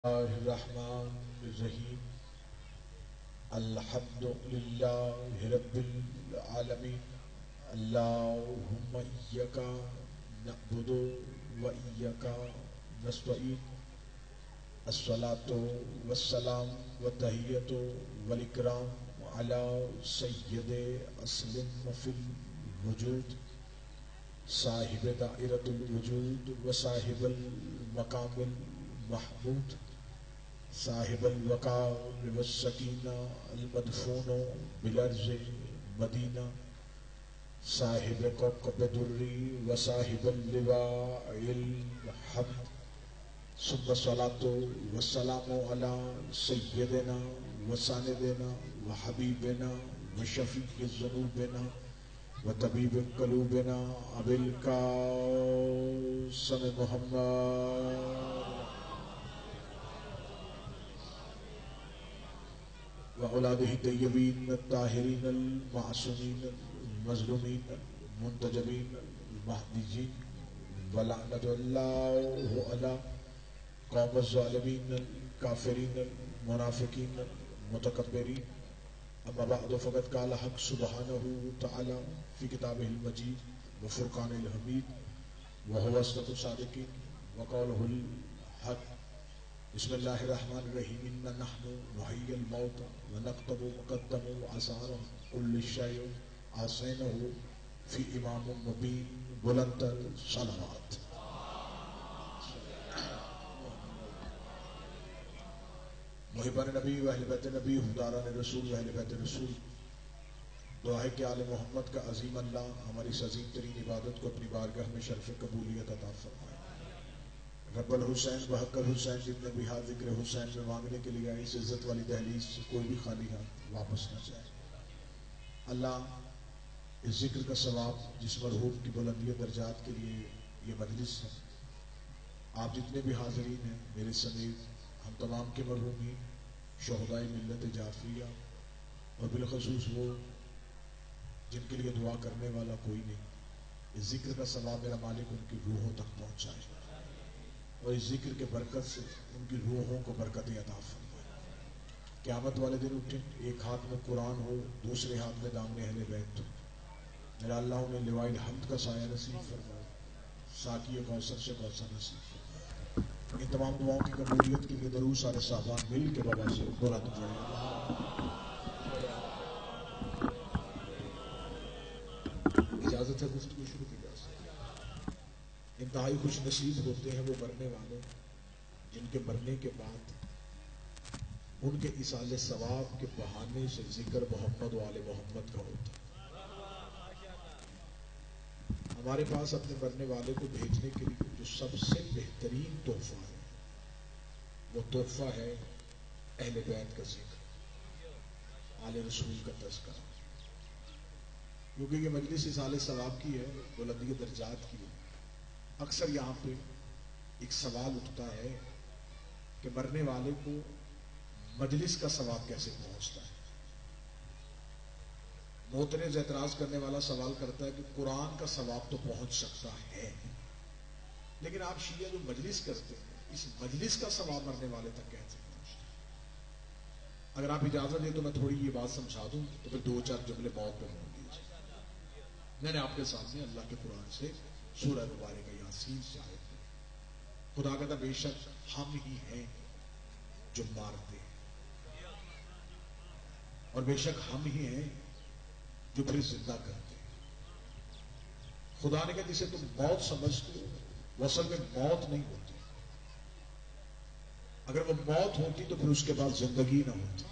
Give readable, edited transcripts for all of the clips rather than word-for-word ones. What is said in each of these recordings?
اللہ الرحمن الرحیم الحمد للہ رب العالمین اللہم ایاک نعبد و ایاک نستعین الصلاۃ والسلام والتحیۃ والاکرام علی سید اصل فی الوجود صاحب دائرۃ الوجود و صاحب المقام المحمود صاحب الوقار والسکینہ المدفون بالارض مدینہ صاحب کوكب دری و صاحب اللواء الحمد ثم الصلاۃ والسلام علی سیدنا و سندنا و حبیبنا و شفیع ذنوبنا و طبیب قلوبنا ابی القاسم محمد وأولاده الطيبين الطاهرين المعصومين المظلومين المنتجبين المهديين ولعنة الله على قوم الظالمين الكافرين المنافقين المتكبرين أما بعد فقد قال حق سبحانه وتعالى في كتابه المجيد وفرقانه الحميد وهو أصدق الصادقين وقوله الحق بسم اللہ الرحمن الرحیم انا نحن نحیی الموتى ونکتب ما قدموا وآثار کل شیء احصیناہ فی امام مبین بلند الصلوات. محبان نبی و اہل بیت نبی حداران رسول و اہل بیت رسول، دعا ہے کہ آل محمد کا عظیم اللہ ہماری اس عظیم ترین عبادت کو اپنی بارگاہ میں شرف قبولیت عطا فرمائے. رب الحسین بحق الحسین جتنے بھی ہاتھ ذکر حسین میں مانگنے کے لیے آئے اس عزت والی دہلیز سے کوئی بھی خالی ہاتھ واپس نہ جائے. اللہ اس ذکر کا ثواب جس مرحوم کی بلندی درجات کے لیے یہ مجلس ہے، آپ جتنے بھی حاضرین ہیں میرے سمیت ہم تمام کے مرحومین شہدائے ملت جعفریہ اور بالخصوص وہ جن کے لیے دعا کرنے والا کوئی نہیں، اس ذکر کا ثواب میرا مالک ان کی روحوں تک پہنچائے اور اس ذکر کے برکت سے ان کی روحوں کو برکتیں عطا فرمائے. قیامت والے دن اٹھیں، ایک ہاتھ میں قرآن ہو، دوسرے ہاتھ میں دامن اہل بیت ہو. میرا اللہ انہیں لواء الحمد کا سایہ نصیب فرمائے، ساقی کوثر سے کوثر نصیب فرمائے. ان تمام دعاؤں کی قبولیت کے لیے درود سارے صحابان مل کے بابا سے بلند پڑھیں. اجازت ہے گفتگو شروع کی جا سکتی. انتہائی خوش نصیب ہوتے ہیں وہ مرنے والے جن کے مرنے کے بعد ان کے ایصال ثواب کے بہانے سے ذکر محمد و آل محمد کا ہوتا ہے. ہمارے پاس اپنے مرنے والے کو بھیجنے کے لیے جو سب سے بہترین تحفہ ہے وہ تحفہ ہے اہل بیت کا ذکر، آل رسول کا تذکرہ. کیونکہ یہ مجلس ایصال ثواب کی ہے، بلندی درجات کی ہے. اکثر یہاں پہ ایک سوال اٹھتا ہے کہ مرنے والے کو مجلس کا ثواب کیسے پہنچتا ہے. معترض اعتراض کرنے والا سوال کرتا ہے کہ قرآن کا ثواب تو پہنچ سکتا ہے، لیکن آپ شیعہ جو مجلس کرتے ہیں اس مجلس کا ثواب مرنے والے تک کیسے پہنچتا ہے. اگر آپ اجازت دیں تو میں تھوڑی یہ بات سمجھا دوں تو پھر دو چار جملے موت پہ موڑ دیجیے. میں نے آپ کے سامنے اللہ کے قرآن سے سورہ مبارکہ یاسین سے آیت ہے. خدا کہتا بے شک ہم ہی ہیں جو مارتے ہیں اور بے شک ہم ہی ہیں جو پھر زندہ کرتے ہیں. خدا نے کہا جسے تم موت سمجھتے ہو وہ اصل میں موت نہیں ہوتی. اگر وہ موت ہوتی تو پھر اس کے بعد زندگی نہ ہوتی.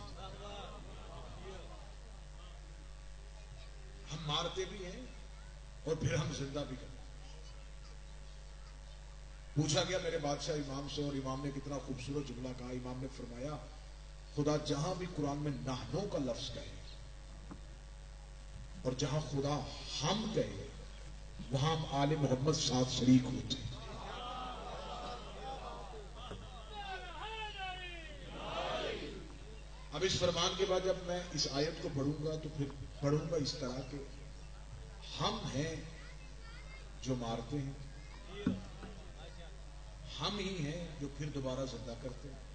ہم مارتے بھی ہیں اور پھر ہم زندہ بھی کرتے ہیں. پوچھا گیا میرے بادشاہ امام سے اور امام نے کتنا خوبصورت جملہ کہا. امام نے فرمایا خدا جہاں بھی قرآن میں نحنو کا لفظ کہے اور جہاں خدا ہم کہے وہاں ہم آل محمد ساتھ شریک ہوتے ہیں. اب اس فرمان کے بعد جب میں اس آیت کو پڑھوں گا تو پھر پڑھوں گا اس طرح کے ہم ہیں جو مارتے ہیں، ہم ہی ہیں جو پھر دوبارہ زندہ کرتے ہیں.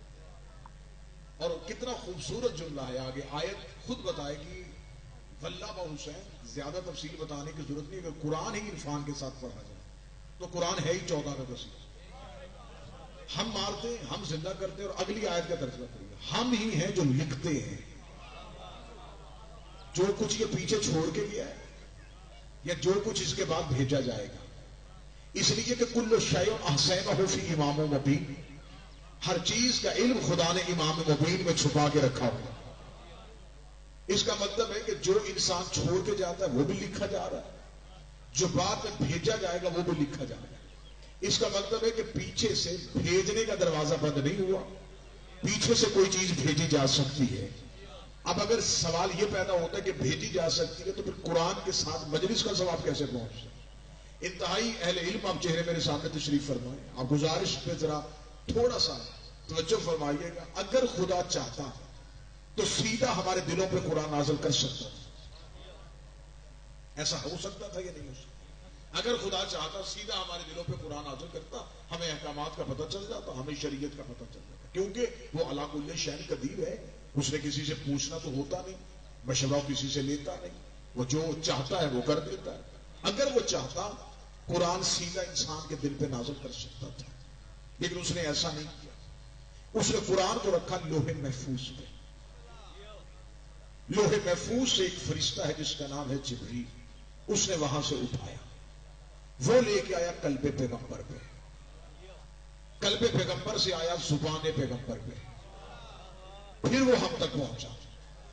اور کتنا خوبصورت جملہ ہے، آگے آیت خود بتائے گی واللہ حسین. زیادہ تفصیل بتانے کی ضرورت نہیں. اگر قرآن ہی عرفان کے ساتھ پڑھا جائے تو قرآن ہے ہی 14 کا 10. ہم مارتے ہیں، ہم زندہ کرتے ہیں. اور اگلی آیت کا ترجمہ کریے، ہم ہی ہیں جو لکھتے ہیں جو کچھ یہ پیچھے چھوڑ کے گیا ہے یا جو کچھ اس کے بعد بھیجا جائے گا. اس لیے کہ کل شیء احصینہ فی امام مبین، ہر چیز کا علم خدا نے امام مبین میں چھپا کے رکھا ہوا. اس کا مطلب ہے کہ جو انسان چھوڑ کے جاتا ہے وہ بھی لکھا جا رہا ہے، جو بعد میں بھیجا جائے گا وہ بھی لکھا جا رہا ہے. اس کا مطلب ہے کہ پیچھے سے بھیجنے کا دروازہ بند نہیں ہوا، پیچھے سے کوئی چیز بھیجی جا سکتی ہے. اب اگر سوال یہ پیدا ہوتا ہے کہ بھیجی جا سکتی ہے تو پھر قرآن کے ساتھ مجلس کا ثواب کیسے پہنچتا ہے؟ انتہائی اہل علم آپ چہرے میرے سامنے تشریف فرمائیں. آپ گزارش پہ ذرا تھوڑا سا توجہ فرمائیے گا. اگر خدا چاہتا تو سیدھا ہمارے دلوں پہ قرآن نازل کر سکتا تھا. ایسا ہو سکتا تھا یا نہیں ہو سکتا؟ اگر خدا چاہتا سیدھا ہمارے دلوں پہ قرآن نازل کرتا، ہمیں احکامات کا پتہ چل جاتا، ہمیں شریعت کا پتہ چل جاتا. کیونکہ وہ علی کل شیء قدیر ہے، اس نے کسی سے پوچھنا تو ہوتا نہیں، مشورہ کسی سے لیتا نہیں، وہ جو چاہتا ہے وہ کر دیتا ہے. اگر وہ چاہتا قرآن سیدھا انسان کے دل پہ نازل کر سکتا تھا، لیکن اس نے ایسا نہیں کیا. اس نے قرآن کو رکھا لوح محفوظ پہ. لوح محفوظ سے ایک فرشتہ ہے جس کا نام ہے جبریل، اس نے وہاں سے اٹھایا، وہ لے کے آیا قلب پیغمبر پہ. قلب پیغمبر سے آیا زبان پیغمبر پہ، پھر وہ ہم تک پہنچا.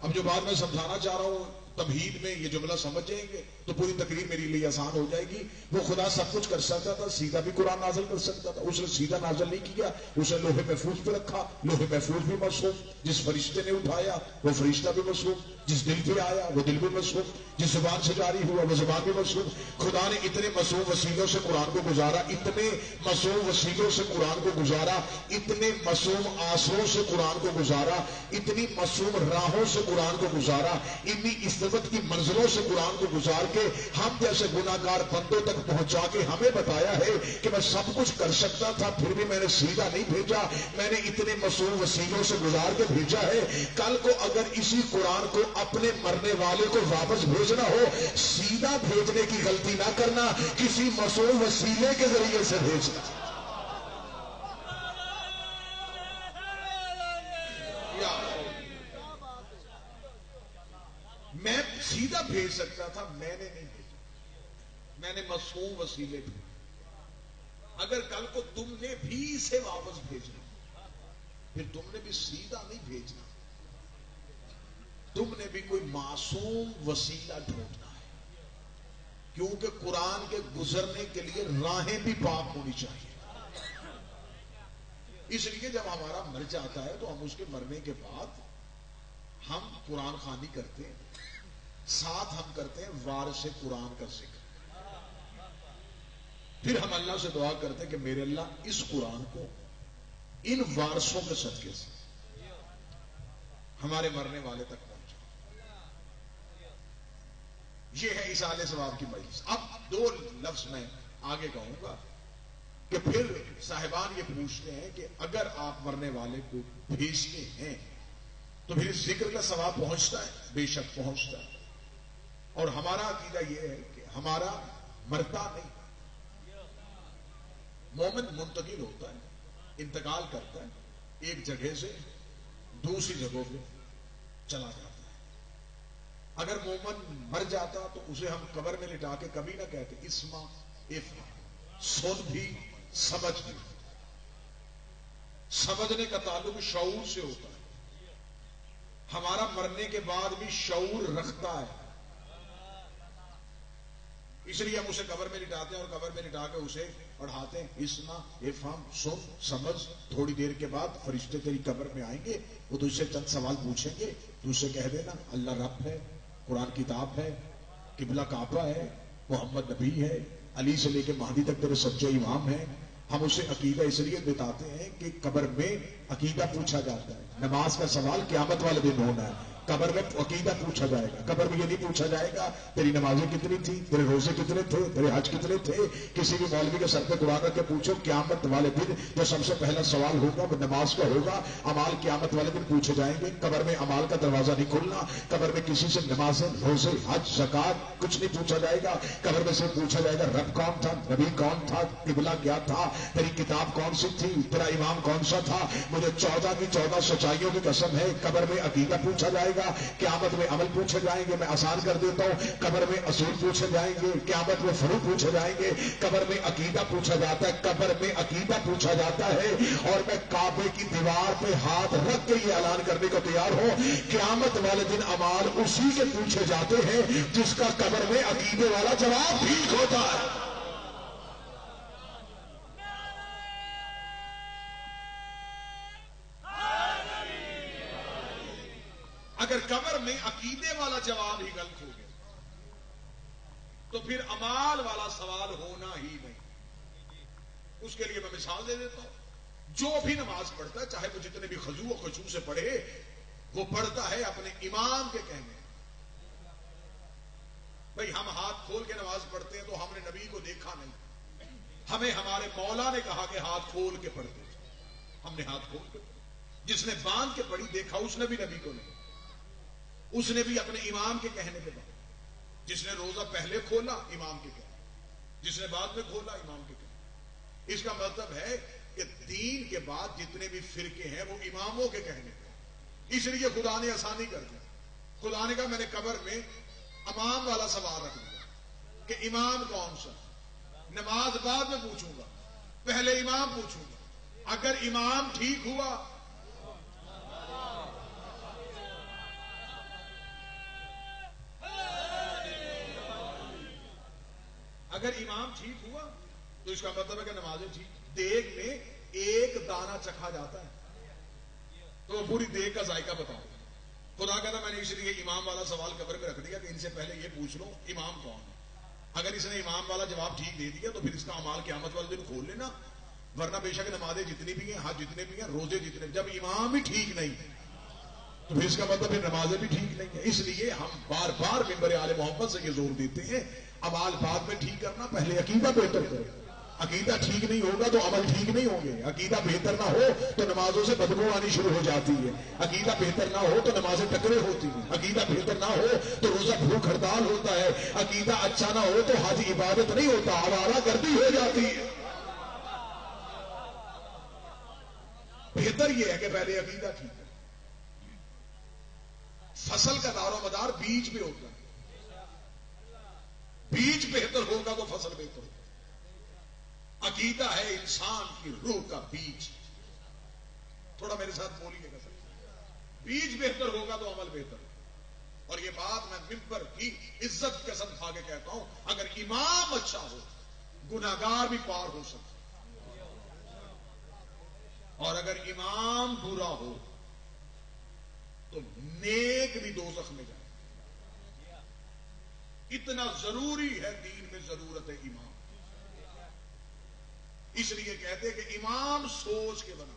اب جو بات میں سمجھانا چاہ رہا ہوں تمہید میں یہ جملہ سمجھ جائیں گے تو پوری تقریر میرے لیے آسان ہو جائے گی. وہ خدا سب کچھ کر سکتا تھا، سیدھا بھی قرآن نازل کر سکتا تھا. اس نے سیدھا نازل نہیں کیا، اس نے لوح محفوظ پہ رکھا. لوح محفوظ بھی مصروف، جس فرشتے نے اٹھایا وہ فرشتہ بھی مصروف، جس دل پہ آیا وہ دل بھی مصروف، جس زبان سے جاری ہوا وہ زبان بھی مصروف. خدا نے اتنے مصروف وسیلوں سے قرآن کو گزارا، اتنے مصروف وسیلوں سے قرآن کو گزارا، اتنے مصروف آسروں سے قرآن کو گزارا، اتنی مصروف راہوں سے قرآن کو گزارا، اتنی استفت کی منزلوں سے قرآن کو گزار کے ہم جیسے گناہگار بندوں تک پہنچا کے ہمیں بتایا ہے کہ میں سب کچھ کر سکتا تھا پھر بھی میں نے سیدھا نہیں بھیجا، میں نے اتنے مصروف وسیلوں سے گزار کے بھیجا ہے. کل کو اگر اسی قرآن کو اپنے مرنے والے کو واپس بھیجنا ہو، سیدھا بھیجنے کی غلطی نہ کرنا، کسی مصروف وسیلے کے ذریعے سے بھیجنا. میں سیدھا بھیج سکتا تھا، میں نے نہیں بھیجا، میں نے مصروف وسیلے بھیجے. اگر کل کو تم نے بھی اسے واپس بھیجنا پھر تم نے بھی سیدھا نہیں بھیجنا، تم نے بھی کوئی معصوم وسیلہ ڈھونڈنا ہے. کیونکہ قرآن کے گزرنے کے لیے راہیں بھی پاک ہونی چاہیے. اس لیے جب ہمارا مر جاتا ہے تو ہم اس کے مرنے کے بعد ہم قرآن خوانی کرتے ہیں، ساتھ ہم کرتے ہیں وارث قرآن کا ذکر. پھر ہم اللہ سے دعا کرتے ہیں کہ میرے اللہ اس قرآن کو ان وارثوں کے صدقے سے ہمارے مرنے والے تک پہنچا. یہ ہے ایصال ثواب کی مجلس. اب دو لفظ میں آگے کہوں گا کہ پھر صاحبان یہ پوچھتے ہیں کہ اگر آپ مرنے والے کو بھیجتے ہیں تو پھر اس ذکر کا ثواب پہنچتا ہے؟ بے شک پہنچتا ہے. اور ہمارا عقیدہ یہ ہے کہ ہمارا مرتا نہیں، مومن منتقل ہوتا ہے، انتقال کرتا ہے، ایک جگہ سے دوسری جگہوں پہ چلا جاتا ہے. اگر مومن مر جاتا تو اسے ہم قبر میں لٹا کے کبھی نہ کہتے اسما افما، سن بھی سمجھ بھی. سمجھنے کا تعلق شعور سے ہوتا ہے. ہمارا مرنے کے بعد بھی شعور رکھتا ہے، اس لیے ہم اسے قبر میں لٹاتے ہیں اور قبر میں لٹا کے اسے پڑھاتے ہیں اسما افہم سن سمجھ. تھوڑی دیر کے بعد فرشتے تیری قبر میں آئیں گے، وہ تجھ سے چند سوال پوچھیں گے، تو اسے کہہ دینا اللہ رب ہے، قرآن کتاب ہے، قبلہ کعبہ ہے، محمد نبی ہے، علی سے لے کے مہدی تک تیرے سچے امام ہیں. ہم اسے عقیدہ اس لیے بتاتے ہیں کہ قبر میں عقیدہ پوچھا جاتا ہے. نماز کا سوال قیامت والے دن ہونا ہے. قبر میں عقیدہ پوچھا جائے گا. قبر میں یہ نہیں پوچھا جائے گا تیری نمازیں کتنی تھی, تیرے روزے کتنے تھے, تیرے حج کتنے تھے. کسی بھی مولوی کے سر پہ دعا کر کے پوچھو, قیامت والے دن جو سب سے پہلا سوال ہوگا وہ نماز کا ہوگا. امال قیامت والے دن پوچھے جائیں گے. قبر میں امال کا دروازہ نہیں کھلنا. قبر میں کسی سے نمازیں, روزے, حج, زکات کچھ نہیں پوچھا جائے گا. قبر میں سے پوچھا جائے گا رب کون تھا, نبی کون تھا, قبلہ کیا تھا, تیری کتاب کون سی تھی, تیرا امام کون سا تھا. مجھے 14 کی 14 سچائیوں کی قسم ہے. قبر میں عقیدہ پوچھا جائے گا. قیامت میں عمل پوچھے جائیں گے. میں آسان کر دیتا ہوں, قبر میں اصول پوچھے جائیں گے, قیامت میں فروع پوچھے جائیں گے. قبر میں عقیدہ پوچھا جاتا ہے, قبر میں عقیدہ پوچھا جاتا ہے. اور میں کعبے کی دیوار پہ ہاتھ رکھ کے یہ اعلان کرنے کو تیار ہوں, قیامت والے دن امال اسی کے پوچھے جاتے ہیں جس کا قبر میں عقیدے والا جواب ٹھیک ہوتا ہے. اگر قبر میں عقیدے والا جواب ہی غلط ہو گیا تو پھر امال والا سوال ہونا ہی نہیں. اس کے لیے میں مثال دے دیتا ہوں. جو بھی نماز پڑھتا ہے, چاہے وہ جتنے بھی خضوع و خشوع سے پڑھے, وہ پڑھتا ہے اپنے امام کے کہنے. بھئی ہم ہاتھ کھول کے نماز پڑھتے ہیں تو ہم نے نبی کو دیکھا نہیں. ہمیں ہمارے مولا نے کہا کہ ہاتھ کھول کے پڑھتے. ہم نے ہاتھ کھول کے پڑھا. جس نے باندھ کے پڑھی دیکھا اس نے بھی نبی کو نہیں, اس نے بھی اپنے امام کے کہنے پہ پڑھا. جس نے روزہ پہلے کھولا امام کے کہنے, جس نے بعد میں کھولا امام کے کہنے. اس کا مطلب ہے کہ دین کے بعد جتنے بھی فرقے ہیں وہ اماموں کے کہنے پہ. اس لیے خدا نے آسانی کر دی. خدا نے کہا میں نے قبر میں امام والا سوال رکھ دیا کہ امام کون سا. نماز بعد میں پوچھوں گا, پہلے امام پوچھوں گا. اگر امام ٹھیک ہوا اگر امام ٹھیک ہوا تو اس کا مطلب ہے کہ نمازیں ٹھیک. دیگ میں ایک دانہ چکھا جاتا ہے تو وہ پوری دیگ کا ذائقہ بتاؤ. خدا کہتا میں نے اس لیے امام والا سوال قبر میں رکھ دیا کہ ان سے پہلے یہ پوچھ لو امام کون ہے. اگر اس نے امام والا جواب ٹھیک دے دیا تو پھر اس کا امال قیامت والے دن کھول لینا. ورنہ بے شک نمازیں جتنی بھی ہیں, حج جتنے بھی ہیں, روزے جتنے بھی, جب امام ہی ٹھیک نہیں تو پھر اس کا مطلب پھر نمازیں بھی ٹھیک نہیں ہے. اس لیے ہم بار بار ممبر آل محمد سے یہ زور دیتے ہیں امال بعد میں ٹھیک کرنا, پہلے عقیدہ بہتر کرو. عقیدہ ٹھیک نہیں ہوگا تو عمل ٹھیک نہیں ہوں گے. عقیدہ بہتر نہ ہو تو نمازوں سے بدبو آنی شروع ہو جاتی ہے. عقیدہ بہتر نہ ہو تو نمازیں ٹکرے ہوتی ہیں. عقیدہ بہتر نہ ہو تو روزہ بھوک ہڑتال ہوتا ہے. عقیدہ اچھا نہ ہو تو حج عبادت نہیں ہوتا, آوارہ گردی ہو جاتی ہے. بہتر یہ ہے کہ پہلے عقیدہ ٹھیک ہے. فصل کا دار و مدار بیج پہ ہوتا ہے. بیج بہتر ہوگا تو فصل بہتر ہوگا. عقیدہ ہے انسان کی روح کا بیج. تھوڑا میرے ساتھ بولیے گا سر. بیج بہتر ہوگا تو عمل بہتر ہوگا. اور یہ بات میں ممبر کی عزت کے ساتھ کھا کے کہتا ہوں, اگر امام اچھا ہو گناہگار بھی پار ہو سکتا, اور اگر امام برا ہو تو نیک بھی دوزخ میں جائے. اتنا ضروری ہے دین میں ضرورت ہے امام. اس لیے کہتے ہیں کہ امام سوچ کے بنا,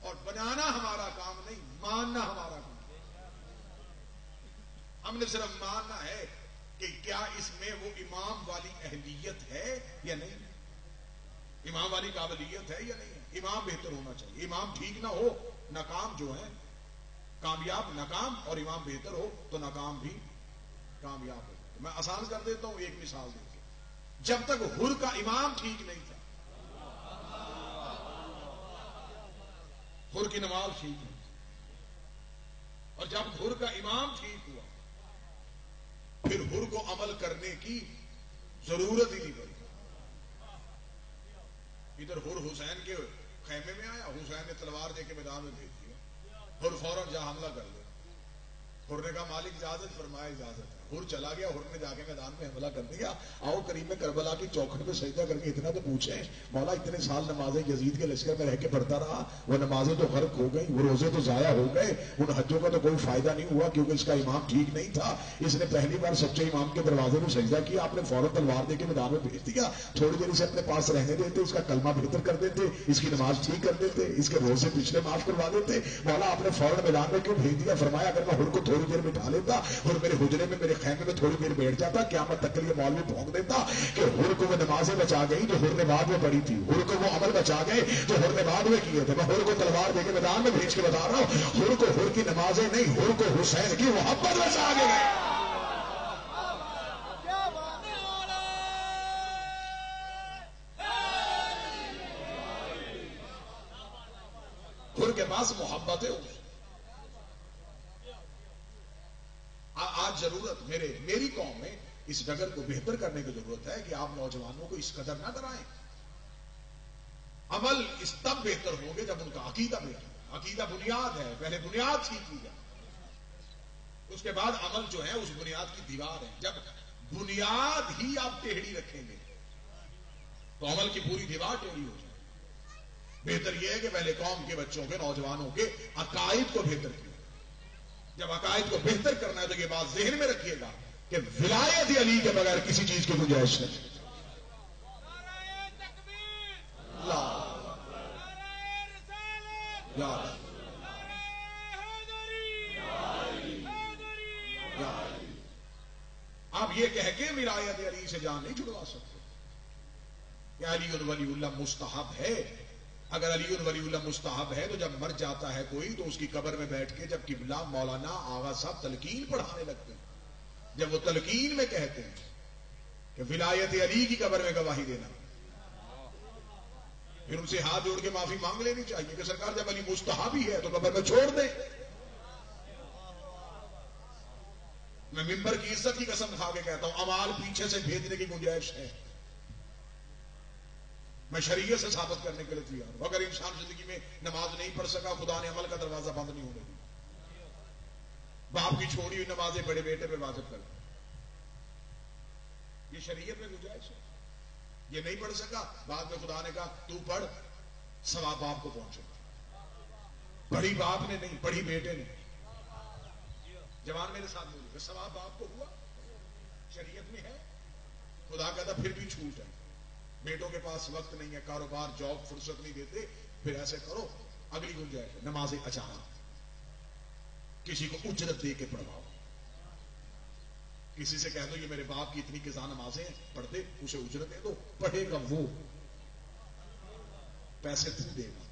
اور بنانا ہمارا کام نہیں, ماننا ہمارا کام. ہم نے صرف ماننا ہے کہ کیا اس میں وہ امام والی اہلیت ہے یا نہیں, امام والی قابلیت ہے یا نہیں. امام بہتر ہونا چاہیے. امام ٹھیک نہ ہو ناکام جو ہے کامیاب ناکام, اور امام بہتر ہو تو ناکام بھی کامیاب ہو. میں آسان کر دیتا ہوں ایک مثال دے کے. جب تک حر کا امام ٹھیک نہیں تھا, حر کی نماز ٹھیک نہیں تھی, اور جب حر کا امام ٹھیک ہوا پھر حر کو عمل کرنے کی ضرورت ہی نہیں پڑی. ادھر حر حسین کے خیمے میں آیا, حسین نے تلوار دے کے میدان میں بھیج دیا. حر فوراً جا حملہ کر لیا. حر نے کہا مالک اجازت فرمائے, اجازت ہے. ہر چلا گیا، ہر نے جا کے میدان میں حملہ کر دیا. آؤ کریم کربلا کی چوکھٹ پہ سجدہ کر کے اتنا تو پوچھیں مولا اتنے سال نمازیں یزید کے لشکر میں رہ کے پڑھتا رہا، وہ نمازیں تو غرق ہو گئی، وہ روزے تو ضائع ہو گئے، ان حجوں کا تو کوئی فائدہ نہیں ہوا کیونکہ اس کا امام ٹھیک نہیں تھا. اس نے پہلی بار سچے امام کے دروازے میں سجدہ کیا، آپ نے فوراً تلوار دے کے میدان میں بھیج دیا. تھوڑی دیر اسے اپنے پاس رہنے دیتے، اس کا کلمہ بہتر کر دیتے، اس کی نماز ٹھیک کر دیتے، اس کے روزے پچھلے معاف کروا دیتے. مولا آپ نے فوراً میدان میں کیوں بھیج دیا؟ فرمایا اگر میں ہر کو تھوڑی دیر بٹھا لیتا اور میرے حجرے میں میرے خیمے میں تھوڑی دیر بیٹھ جاتا، قیامت تک کے لیے مولوی بھونک دیتا کہ ہر کو وہ نمازیں بچا گئی جو ہر نے بعد میں پڑھی تھی، ہر کو وہ عمل بچا گئے جو ہر نے بعد میں کیے تھے. میں ہر کو تلوار دے کے میدان میں بھیج کے بتا رہا ہوں، ہر کو ہر کی نمازیں نہیں، ہر کو حسین کی محبت بچا گئے. ہر کے پاس محبت ہے. آج ضرورت میری قوم میں اس ڈگر کو بہتر کرنے کی ضرورت ہے کہ آپ نوجوانوں کو اس قدر نہ ڈرائیں. عمل اس تب بہتر ہوں گے جب ان کا عقیدہ بہتر ہے. عقیدہ بنیاد ہے، پہلے بنیاد ٹھیک کی جائے، اس کے بعد عمل جو ہے اس بنیاد کی دیوار ہے. جب بنیاد ہی آپ ٹیڑھی رکھیں گے تو عمل کی پوری دیوار ٹیڑھی ہو جائے. بہتر یہ ہے کہ پہلے قوم کے بچوں کے، نوجوانوں کے عقائد کو بہتر کیا. جب عقائد کو بہتر کرنا ہے تو یہ بات ذہن میں رکھیے گا کہ ولایت علی کے بغیر کسی چیز کی گنجائش نہیں. آپ یہ کہہ کے ولایت علی سے جان نہیں چھڑوا سکتے کہ علی ولی اللہ مستحب ہے. اگر علی ولی اللہ مستحب ہے تو جب مر جاتا ہے کوئی تو اس کی قبر میں بیٹھ کے جب قبلہ مولانا آغا صاحب تلقین پڑھانے لگتے ہیں، جب وہ تلقین میں کہتے ہیں کہ ولایت علی کی قبر میں گواہی دینا، پھر ان سے ہاتھ جوڑ کے معافی مانگ لینی چاہیے کہ سرکار جب علی مستحب ہی ہے تو قبر میں چھوڑ دیں. میں ممبر کی عزت کی قسم کھا کے کہتا ہوں امال پیچھے سے بھیجنے کی گنجائش ہے. میں شریعت سے ثابت کرنے کے لیے تیار ہوں. اگر انسان زندگی میں نماز نہیں پڑھ سکا، خدا نے عمل کا دروازہ بند نہیں ہونے دیا. باپ کی چھوڑی ہوئی نمازیں بڑے بیٹے پہ واجب کر دی. یہ شریعت میں گنجائش ہے. یہ نہیں پڑھ سکا، بعد میں خدا نے کہا تو پڑھ، ثواب باپ کو پہنچے گا. پڑھی باپ نے نہیں، پڑھی بیٹے نے. جوان میرے ساتھ بولے ثواب باپ کو ہوا، شریعت میں ہے. خدا کہتا پھر بھی چھوٹ ہے، بیٹوں کے پاس وقت نہیں ہے، کاروبار جاب فرصت نہیں دیتے، پھر ایسے کرو اگلی گنجائش ہے نمازیں اچانک کسی کو اجرت دے کے پڑھواؤ. کسی سے کہہ دو یہ میرے باپ کی اتنی قضا نمازیں پڑھ دے، اسے اجرت دے دو، پڑھے گا وہ، پیسے تو دے گا،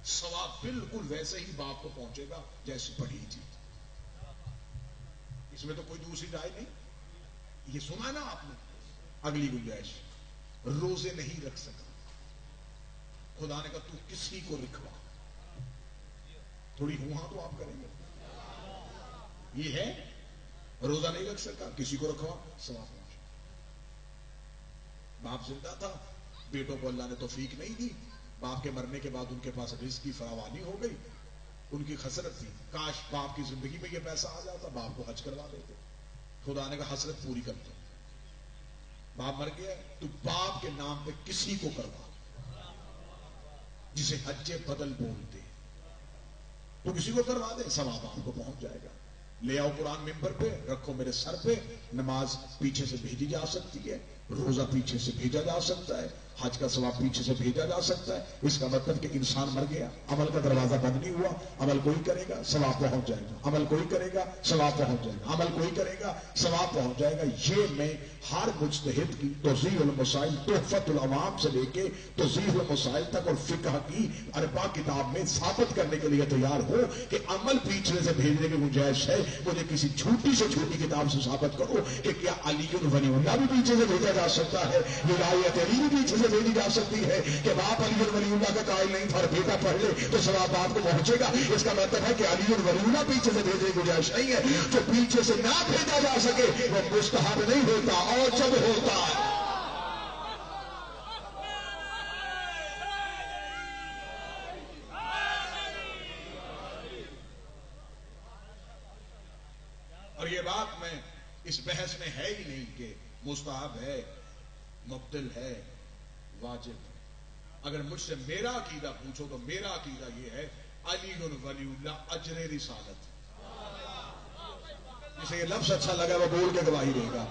ثواب بالکل ویسے ہی باپ کو پہنچے گا جیسے پڑھی تھی. اس میں تو کوئی دوسری رائے نہیں. یہ سنا نا آپ نے. اگلی گنجائش روزے نہیں رکھ سکا، خدا نے کہا تو کسی کو رکھوا، تھوڑی ہاں تو آپ کریں گے. یہ ہے روزہ نہیں رکھ سکا، کسی کو رکھوا، ثواب پہنچے. باپ زندہ تھا، بیٹوں کو اللہ نے توفیق نہیں دی، باپ کے مرنے کے بعد ان کے پاس رزق کی فراوانی ہو گئی. ان کی حسرت تھی کاش باپ کی زندگی میں یہ پیسہ آ جاتا، باپ کو حج کروا دیتے. خدا نے کہا حسرت پوری کر دو. باپ مر گیا تو باپ کے نام پہ کسی کو کروا، جسے حج بدل بولتے تو کسی کو کروا دے، ثواب آپ کو پہنچ جائے گا. لے آؤ قرآن ممبر پہ، رکھو میرے سر پہ. نماز پیچھے سے بھیجی جا سکتی ہے، روزہ پیچھے سے بھیجا جا سکتا ہے، حج کا ثواب پیچھے سے بھیجا جا سکتا ہے. اس کا مطلب کہ انسان مر گیا، عمل کا دروازہ بند نہیں ہوا. عمل کوئی کرے گا ثواب پہنچ جائے گا، عمل کوئی کرے گا ثواب پہنچ جائے گا، عمل کوئی کرے گا ثواب پہنچ جائے گا. یہ میں ہر مجتہد کی توضیح المسائل تحفۃ العوام سے لے کے توضیح المسائل تک اور فقہ کی اربع کتاب میں ثابت کرنے کے لیے تیار ہوں کہ عمل پیچھے سے بھیجنے کی گنجائش ہے. مجھے کسی چھوٹی سے چھوٹی کتاب سے ثابت کرو کہ کیا علی ولی اللہ بھی پیچھے سے بھیجا جا سکتا ہے، ولایت علی بھی پیچھے سے بھیجی جا سکتی ہے کہ باپ علی ولی اللہ کا قائل نہیں تھا اور بیٹا پڑھ لے تو ثواب باپ کو پہنچے گا. اس کا مطلب ہے کہ علی ولی اللہ پیچھے سے بھیجنے کی گنجائش نہیں ہے. جو پیچھے سے نہ بھیجا جا سکے وہ مستحب نہیں ہوتا، اور جب ہوتا اور یہ بات میں اس بحث میں ہے ہی نہیں کہ مستحب ہے، مبطل ہے، واجب ہے۔ اگر مجھ سے میرا عقیدہ پوچھو تو میرا عقیدہ یہ ہے علی ولی اللہ اجر رسالت۔ جسے یہ لفظ اچھا لگا وہ بول کے گواہی دے گا۔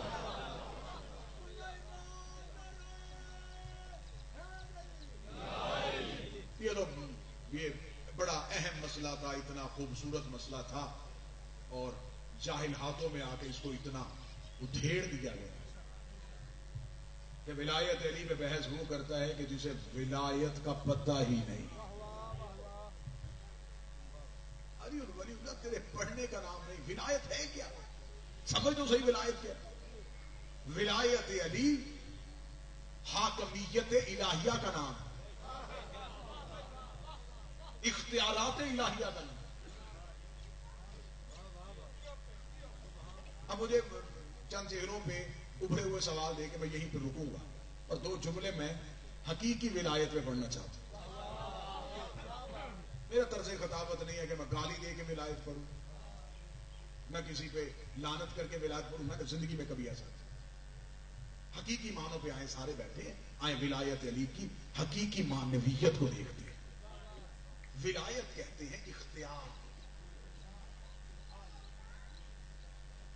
یہ بڑا اہم مسئلہ تھا، اتنا خوبصورت مسئلہ تھا، اور جاہل ہاتھوں میں آ کے اس کو اتنا ادھیڑ دیا گیا کہ ولایت علی پہ بحث وہ کرتا ہے کہ جسے ولایت کا پتہ ہی نہیں۔ علی ولی اللہ تیرے پڑھنے کا نام نہیں، ولایت ہے کیا؟ سمجھ تو صحیح ولایت کیا؟ ولایت علی حاکمیت الہیہ کا نام، اختیارات الہیہ کا نام۔ اب مجھے چند چہروں پہ ابھرے ہوئے سوال دے کے میں یہیں پہ رکوں گا اور دو جملے میں حقیقی ولایت پہ پڑھنا چاہتا ہوں۔ میرا طرز خطابت نہیں ہے کہ میں گالی دے کے ولایت پڑھوں، میں کسی پہ لعنت کر کے ولایت پڑھوں، میں نے زندگی میں کبھی ایسا نہیں۔ حقیقی معنوں پہ آئے، سارے بیٹھے ہیں، آئے ولایت علی کی حقیقی معنویت کو دیکھتے ہیں۔ ولایت کہتے ہیں اختیار،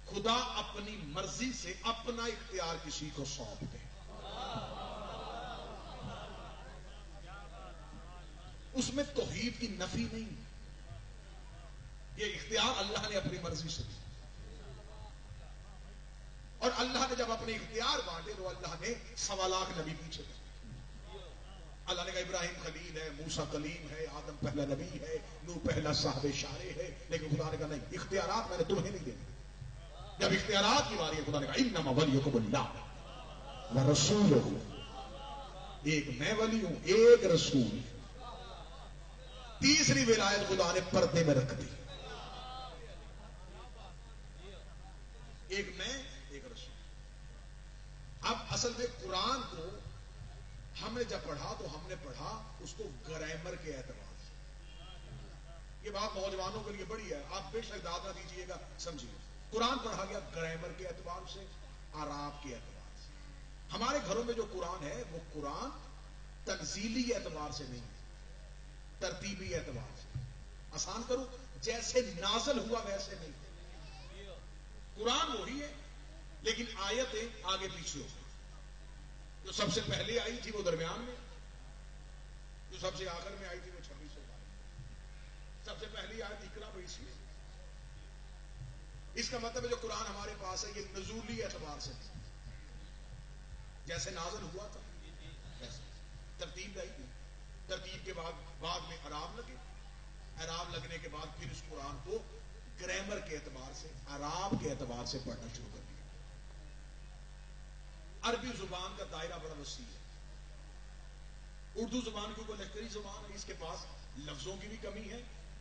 خدا اپنی مرضی سے اپنا اختیار کسی کو سونپ دے۔ اس میں توحید کی نفی نہیں، یہ اختیار اللہ نے اپنی مرضی سے دیا، اور اللہ نے جب اپنے اختیار بانٹے تو اللہ نے 1.25 لاکھ نبی پیچھے کر۔ اللہ نے کہا ابراہیم خلیل ہے، موسیٰ کلیم ہے، آدم پہلا نبی ہے، نوح پہلا صاحب شارع ہے، لیکن خدا نے کہا نہیں، اختیارات میں نے تمہیں نہیں دینے۔ جب اختیارات کی باری ہے خدا نے کہا انما ولیکم اللہ ورسولہ، ایک میں ولی ہوں، ایک رسول۔ تیسری ولایت خدا نے پردے میں رکھ دی، ایک میں ایک رسول۔ اب اصل میں قرآن کو ہم نے جب پڑھا تو ہم نے پڑھا اس کو گرامر کے اعتبار سے۔ یہ بات نوجوانوں کے لیے بڑی ہے، آپ بے شک داد نہ دیجیے گا، سمجھیے۔ قرآن پڑھا گیا گرامر کے اعتبار سے، اعراب کے اعتبار سے۔ ہمارے گھروں میں جو قرآن ہے وہ قرآن تنزیلی اعتبار سے نہیں ہے، ترتیبی اعتبار سے۔ آسان کروں، جیسے نازل ہوا ویسے نہیں۔ قرآن وہی ہے لیکن آیتیں آگے پیچھے ہو گئی۔ جو سب سے پہلے آئی تھی وہ درمیان میں، جو سب سے آخر میں آئی تھی وہ 26 سب سے پہلی آیت اقرا وہ اس میں۔ اس کا مطلب ہے جو قرآن ہمارے پاس ہے یہ نزولی اعتبار سے جیسے نازل ہوا تھا ایسے ترتیب لائی تھی۔ ترتیب کے بعد میں اعراب لگے، اعراب لگنے کے بعد پھر اس قرآن کو گرامر کے اعتبار سے، اعراب کے اعتبار سے پڑھنا شروع کر دیا۔ عربی زبان کا دائرہ بڑا وسیع ہے، اردو زبان کی کوئی لشکری زبان ہے، اس کے پاس لفظوں کی بھی کمی ہے،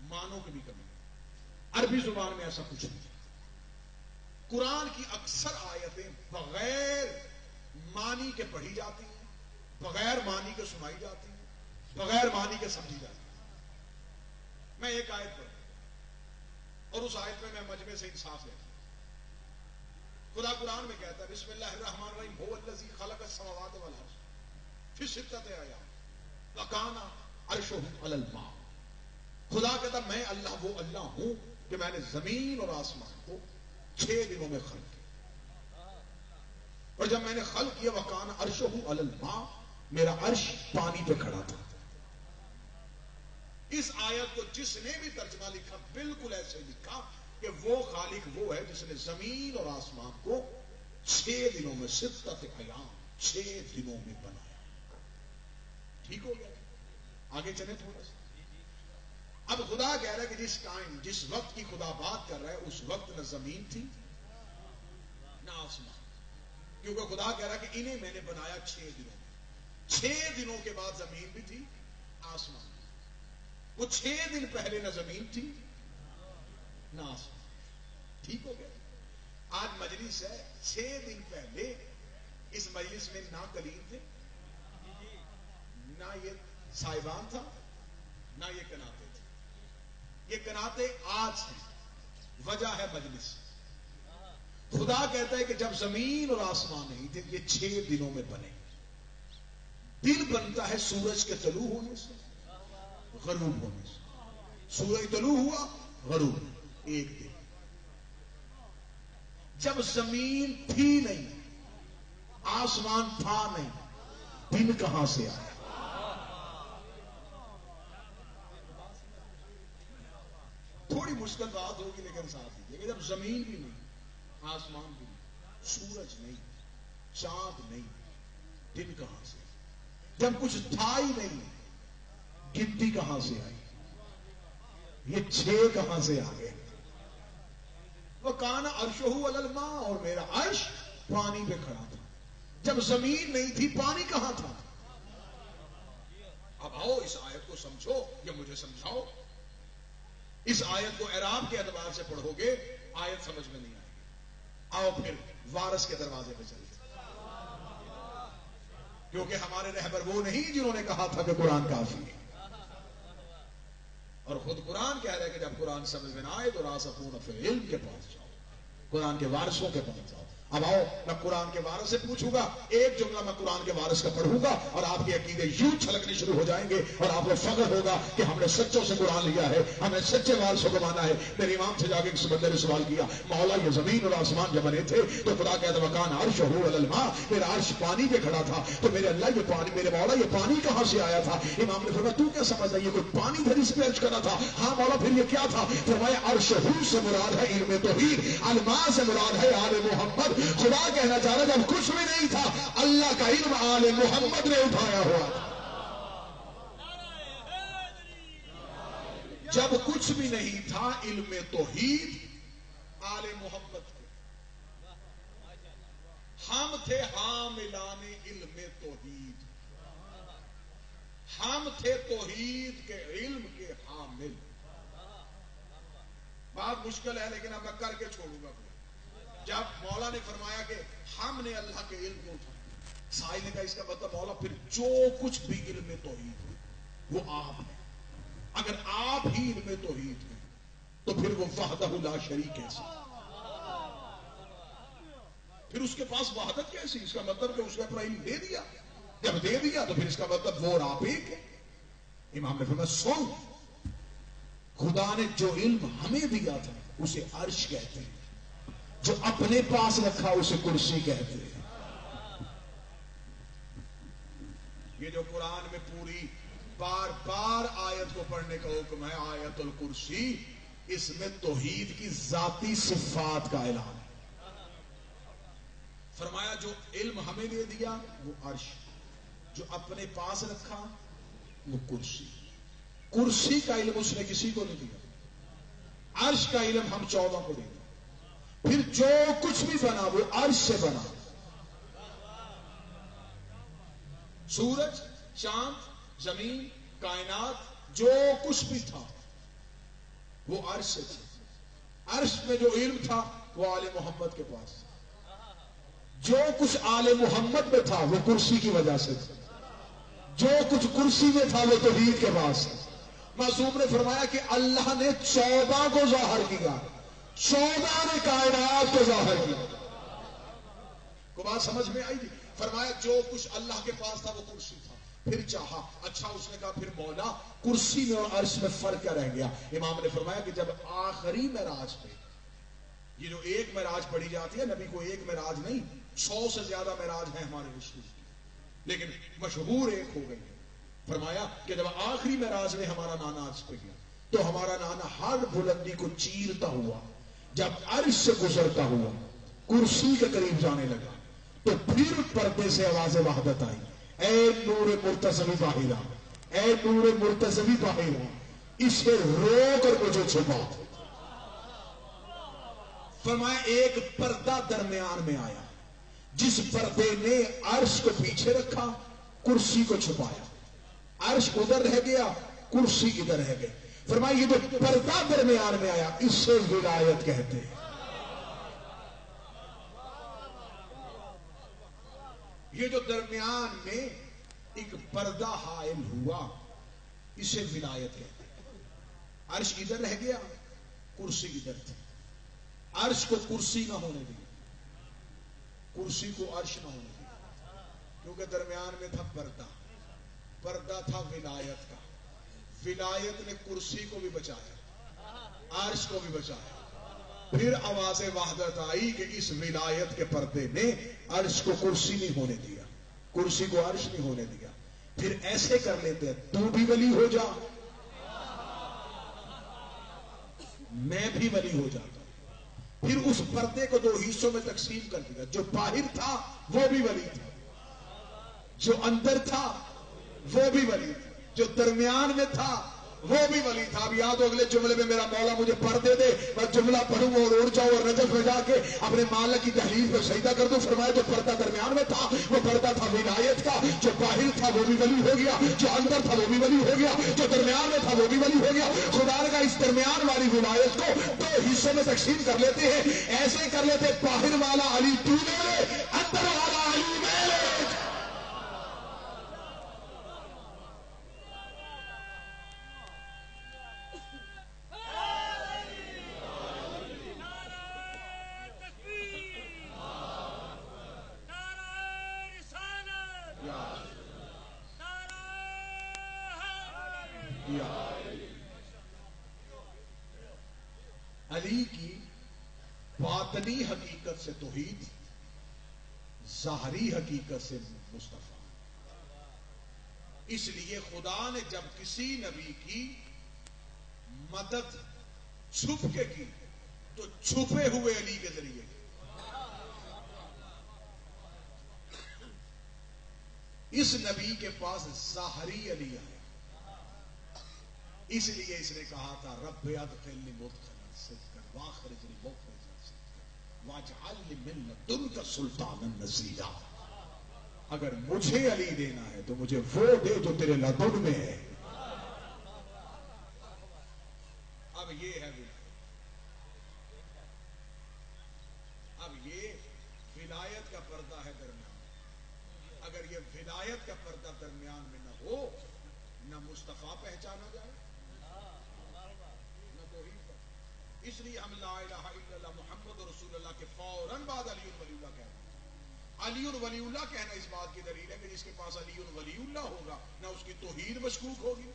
معنوں کی بھی کمی ہے۔ عربی زبان میں ایسا کچھ نہیں ہے۔ قرآن کی اکثر آیتیں بغیر معنی کے پڑھی جاتی ہیں، بغیر معنی کے سنائی جاتی ہیں، بغیر معنی کے سمجھی جاتی ہیں۔ میں ایک آیت پڑھوں اور اس آیت میں مجمع سے انصاف لیتا ہوں۔ خدا قرآن میں کہتا ہے بسم اللہ الرحمن الرحیم هو الذی خلق السماوات والارض فی ستۃ ایام وکان عرشہ علی الماء۔ خدا کہتا میں اللہ وہ اللہ ہوں کہ میں نے زمین اور آسمان کو 6 دنوں میں خلق کیا، اور جب میں نے خلق کیا وکان عرشہ علی الماء، میرا عرش پانی پہ کھڑا تھا۔ اس آیت کو جس نے بھی ترجمہ لکھا بالکل ایسے لکھا کہ وہ خالق وہ ہے جس نے زمین اور آسمان کو 6 دنوں میں، 7 ایام 6 دنوں میں بنایا۔ ٹھیک ہو گیا؟ آگے چلیں تھوڑا سا۔ اب خدا کہہ رہا ہے کہ جس ٹائم جس وقت کی خدا بات کر رہا ہے اس وقت نہ زمین تھی نہ آسمان، کیونکہ خدا کہہ رہا ہے کہ انہیں میں نے بنایا 6 دنوں میں۔ 6 دنوں کے بعد زمین بھی تھی، آسمان بھی۔ وہ 6 دن پہلے نہ زمین تھی نہ آسمان۔ ٹھیک ہو گیا؟ آج مجلس ہے، 6 دن پہلے اس مجلس میں نہ کلیم تھے، نہ یہ صاحبان تھا، نہ یہ کناتے تھے۔ یہ کناتے آج ہیں، وجہ ہے مجلس۔ خدا کہتا ہے کہ جب زمین اور آسمان نہیں تھے یہ 6 دنوں میں بنے. دن بنتا ہے سورج کے طلوع ہونے سے غروب ہونے سے. سورج طلوع ہوا غروب 1 دن. جب زمین تھی نہیں آسمان تھا نہیں دن کہاں سے آیا؟ تھوڑی مشکل بات ہوگی لیکن ساتھ دیجیے کہ جب زمین بھی نہیں آسمان بھی نہیں سورج نہیں چاند نہیں دن کہاں سے؟ جب کچھ تھا ہی نہیں گنتی کہاں سے آئی؟ یہ 6 کہاں سے آ گئے؟ وَكَانَ عَرْشُهُ عَلَى الْمَاءِ اور میرا عرش پانی پہ کھڑا تھا. جب زمین نہیں تھی پانی کہاں تھا؟ اب آؤ اس آیت کو سمجھو یا مجھے سمجھاؤ. اس آیت کو اعراب کے اعتبار سے پڑھو گے آیت سمجھ میں نہیں آئے گی. آؤ پھر وارث کے دروازے پہ چلتے کیونکہ ہمارے رہبر وہ نہیں جنہوں نے کہا تھا کہ قرآن کافی ہے اور خود قرآن کہہ رہے کہ جب قرآن سمجھ میں نہ آئے تو راسخون فی العلم کے پاس جاؤ قرآن کے وارثوں کے پاس جاؤ. اب آؤ میں قرآن کے وارث سے پوچھوں گا ایک جملہ میں قرآن کے وارث کا پڑھوں گا اور آپ کے عقیدے یوں چھلکنے شروع ہو جائیں گے اور آپ کو فخر ہوگا کہ ہم نے سچوں سے قرآن لیا ہے ہم نے سچے وارثوں کو مانا ہے. میرے امام سے جا کے کسی بندے نے سوال کیا مولا یہ زمین اور آسمان جب بنے تھے تو خدا کہتا وکان عرشہ علی الماء میرا عرش پانی پہ کھڑا تھا تو میرے اللہ یہ پانی میرے مولا یہ پانی کہاں سے آیا تھا؟ امام نے فرمایا تو کیا سمجھتا یہ کوئی پانی دھری سے عرش کرا تھا؟ ہاں مولا پھر یہ کیا تھا؟ فرمایا عرشہ سے مراد ہے علم توحید الماء سے مراد ہے آل محمد. خدا کہنا چاہ رہا جب کچھ بھی نہیں تھا اللہ کا علم آل محمد نے اٹھایا ہوا تھا. جب کچھ بھی نہیں تھا علم توحید آل محمد کے ہم تھے حاملان علم توحید ہم تھے توحید کے علم کے حامل. بات مشکل ہے لیکن اب میں کر کے چھوڑوں گا. جب مولا نے فرمایا کہ ہم نے اللہ کے علم کو اٹھایا سائل نے کہا اس کا مطلب مولا پھر جو کچھ بھی علم توحید ہے وہ آپ ہے. اگر آپ ہی علم توحید ہیں تو پھر وہ وحدہ لا شریک کیسے؟ پھر اس کے پاس وحدت کیسی؟ اس کا مطلب کہ اس نے اپنا علم دے دیا. جب دے دیا تو پھر اس کا مطلب وہ اور آپ ایک ہے. امام نے فرمایا سن خدا نے جو علم ہمیں دیا تھا اسے عرش کہتے ہیں جو اپنے پاس رکھا اسے کرسی کہتے ہیں. یہ جو قرآن میں پوری بار بار آیت کو پڑھنے کا حکم ہے آیت الکرسی اس میں توحید کی ذاتی صفات کا اعلان ہے. فرمایا جو علم ہمیں دے دیا وہ عرش جو اپنے پاس رکھا وہ کرسی. کرسی کا علم اس نے کسی کو نہیں دیا. عرش کا علم ہم 14 کو دے دیا. پھر جو کچھ بھی بنا وہ عرش سے بنا. سورج چاند زمین کائنات جو کچھ بھی تھا وہ عرش سے تھا. عرش میں جو علم تھا وہ آل محمد کے پاس. جو کچھ آل محمد میں تھا وہ کرسی کی وجہ سے تھا. جو کچھ کرسی میں تھا وہ توحید کے پاس. معصوم نے فرمایا کہ اللہ نے 14 کو ظاہر کیا 14 نے کائنات کو ظاہر کیا. کو بات سمجھ میں آئی؟ فرمایا جو کچھ اللہ کے پاس تھا وہ کرسی تھا. پھر چاہا اچھا اس نے کہا پھر مولا کرسی میں اور عرش میں فرق کیا رہ گیا؟ امام نے فرمایا کہ جب آخری معراج پہ یہ جو ایک معراج پڑھی جاتی ہے نبی کو ایک معراج نہیں 100 سے زیادہ معراج ہیں ہمارے رسول کی لیکن مشہور ایک ہو گئی ہے. فرمایا کہ جب آخری معراج میں ہمارا نانا عرش پہ گیا تو ہمارا نانا ہر بلندی کو چیرتا ہوا جب عرش سے گزرتا ہوا کرسی کے قریب جانے لگا تو پھر پردے سے آواز وحدت آئی اے نور مرتضوی باہرہ اے نور مرتضوی باہرہ اسے روک اور مجھے چھپا. فرمایا ایک پردہ درمیان میں آیا جس پردے نے عرش کو پیچھے رکھا کرسی کو چھپایا. عرش ادھر رہ گیا کرسی ادھر رہ گئی. فرمایا یہ جو پردہ درمیان میں آیا اس سے ولایت کہتے ہیں. یہ جو درمیان میں ایک پردہ حائل ہوا اسے ولایت کہتے ہیں. عرش ادھر رہ گیا کرسی ادھر تھی. عرش کو کرسی نہ ہونے دی کرسی کو عرش نہ ہونے دیا، کیونکہ درمیان میں تھا پردہ، پردہ تھا ولایت کا، ولایت نے کرسی کو بھی بچایا، عرش کو بھی بچایا۔ پھر آواز وحدت آئی کہ اس ولایت کے پردے نے عرش کو کرسی نہیں ہونے دیا، کرسی کو عرش نہیں ہونے دیا۔ پھر ایسے کر لیتے ہیں، تو بھی ولی ہو جا، میں بھی ولی ہو جاتا ہوں۔ پھر اس پردے کو دو حصوں میں تقسیم کر دیا، جو باہر تھا وہ بھی ولی تھا، جو اندر تھا وہ بھی ولی تھا، جو درمیان میں تھا وہ بھی ولی تھا۔ اب یاد ہو اگلے جملے میں میرا مولا مجھے پردے دے، میں جملہ پڑھوں اور اڑ جاؤں اور نجف میں جا کے اپنے مالک کی تحریر پہ سجدہ کر دوں۔ فرمایا جو پردہ درمیان میں تھا وہ پردہ تھا ولایت کا، جو باہر تھا وہ بھی ولی ہو گیا، جو اندر تھا وہ بھی ولی ہو گیا، جو درمیان میں تھا وہ بھی ولی ہو گیا۔ خدا کا اس درمیان والی ولایت کو دو حصوں میں تقسیم کر لیتے ہیں، ایسے کر لیتے ہیں، باہر والا علی تو لے لے، اندر والا علی میں لے۔ علی کی باطنی حقیقت سے توحید، ظاہری حقیقت سے مصطفیٰ۔ اس لیے خدا نے جب کسی نبی کی مدد چھپ کے کی تو چھپے ہوئے علی کے ذریعے کی۔ اس نبی کے پاس ظاہری علی آیا، اس لیے اس نے کہا تھا رب ادخلنی مدخلا صدق واخرجنی مخرج صدق واجعل من لدنک سلطانا نصیرا۔ اگر مجھے علی دینا ہے تو مجھے وہ دے جو تیرے لدن میں ہے۔ اب یہ ہے اب یہ ولایت کا پردہ ہے درمیان۔ اگر یہ ولایت کا پردہ درمیان میں نہ ہو، نہ مصطفیٰ پہچانا جائے نہ توحید۔ اس لیے ہم لا الہ الا اللہ محمد رسول اللہ کے فوراً بعد علی ولی اللہ کہنا۔ علی ولی اللہ کہنا اس بات کی دلیل ہے کہ جس کے پاس علی ولی اللہ ہوگا نہ اس کی توحید مشکوک ہوگی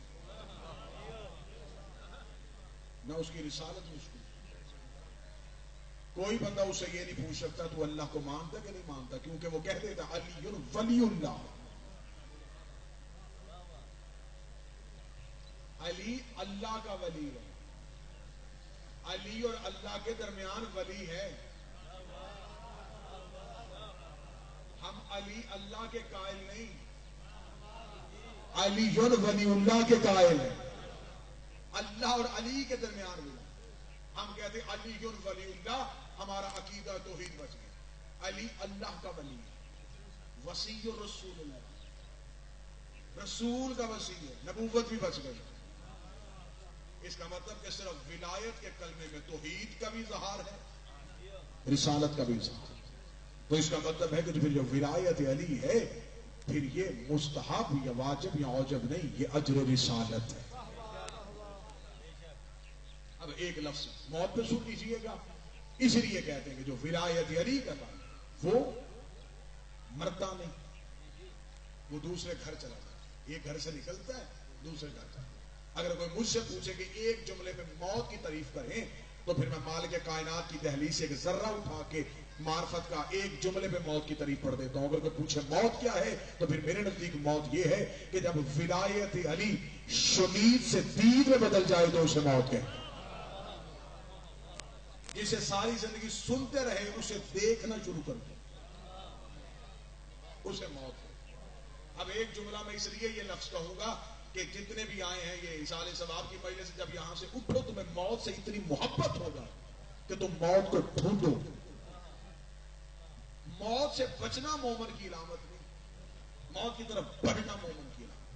نہ اس کی رسالت مشکوک۔ کوئی بندہ اسے یہ نہیں پوچھ سکتا تو اللہ کو مانتا کہ نہیں مانتا، کیونکہ وہ کہہ دیتا علی ولی اللہ۔ علی اللہ کا ولی ہے، علی اور اللہ کے درمیان ولی ہے۔ ہم علی اللہ کے قائل نہیں، علی ولی اللہ کے قائل ہیں۔ اللہ اور علی کے درمیان ولی، ہم کہتے ہیں علی ولی اللہ، ہمارا عقیدہ توحید بچ گیا۔ علی اللہ کا ولی ہے، وصی رسول اللہ، رسول کا وصی ہے، نبوت بھی بچ گئی۔ اس کا مطلب کہ صرف ولایت کے کلمے میں توحید کا بھی اظہار ہے، رسالت کا بھی اظہار ہے۔ تو اس کا مطلب ہے کہ جو ولایت علی ہے پھر یہ مستحب یا واجب یا اوجب نہیں، یہ اجر رسالت ہے۔ اب ایک لفظ موت پہ سن لیجیے گا، اس لیے کہتے ہیں کہ جو ولایت علی کا تھا وہ مرتا نہیں، وہ دوسرے گھر چلا جاتا، ایک گھر سے نکلتا ہے دوسرے گھر جاتا ہے۔ اگر کوئی مجھ سے پوچھے کہ ایک جملے میں موت کی تعریف کریں تو پھر میں مالک کائنات کی دہلیز سے ایک ذرہ اٹھا کے معرفت کا ایک جملے میں موت کی تعریف پڑھ دیتا ہوں۔ اگر کوئی پوچھے موت کیا ہے تو پھر میرے نزدیک موت یہ ہے کہ جب ولایت علی شمید سے دید میں بدل جائے تو اسے موت کہتے ہیں۔ جسے ساری زندگی سنتے رہے اسے دیکھنا شروع کر دے اسے موت ہے۔ اب ایک جملہ میں اس لیے یہ لفظ کہوں گا کہ جتنے بھی آئے ہیں یہ اصال ثواب کی مجلس سے جب یہاں سے اٹھو تمہیں موت سے اتنی محبت ہوگا کہ تم موت کو ڈھونڈو۔ موت سے بچنا مومن کی علامت نہیں، موت کی طرف بڑھنا مومن کی علامت،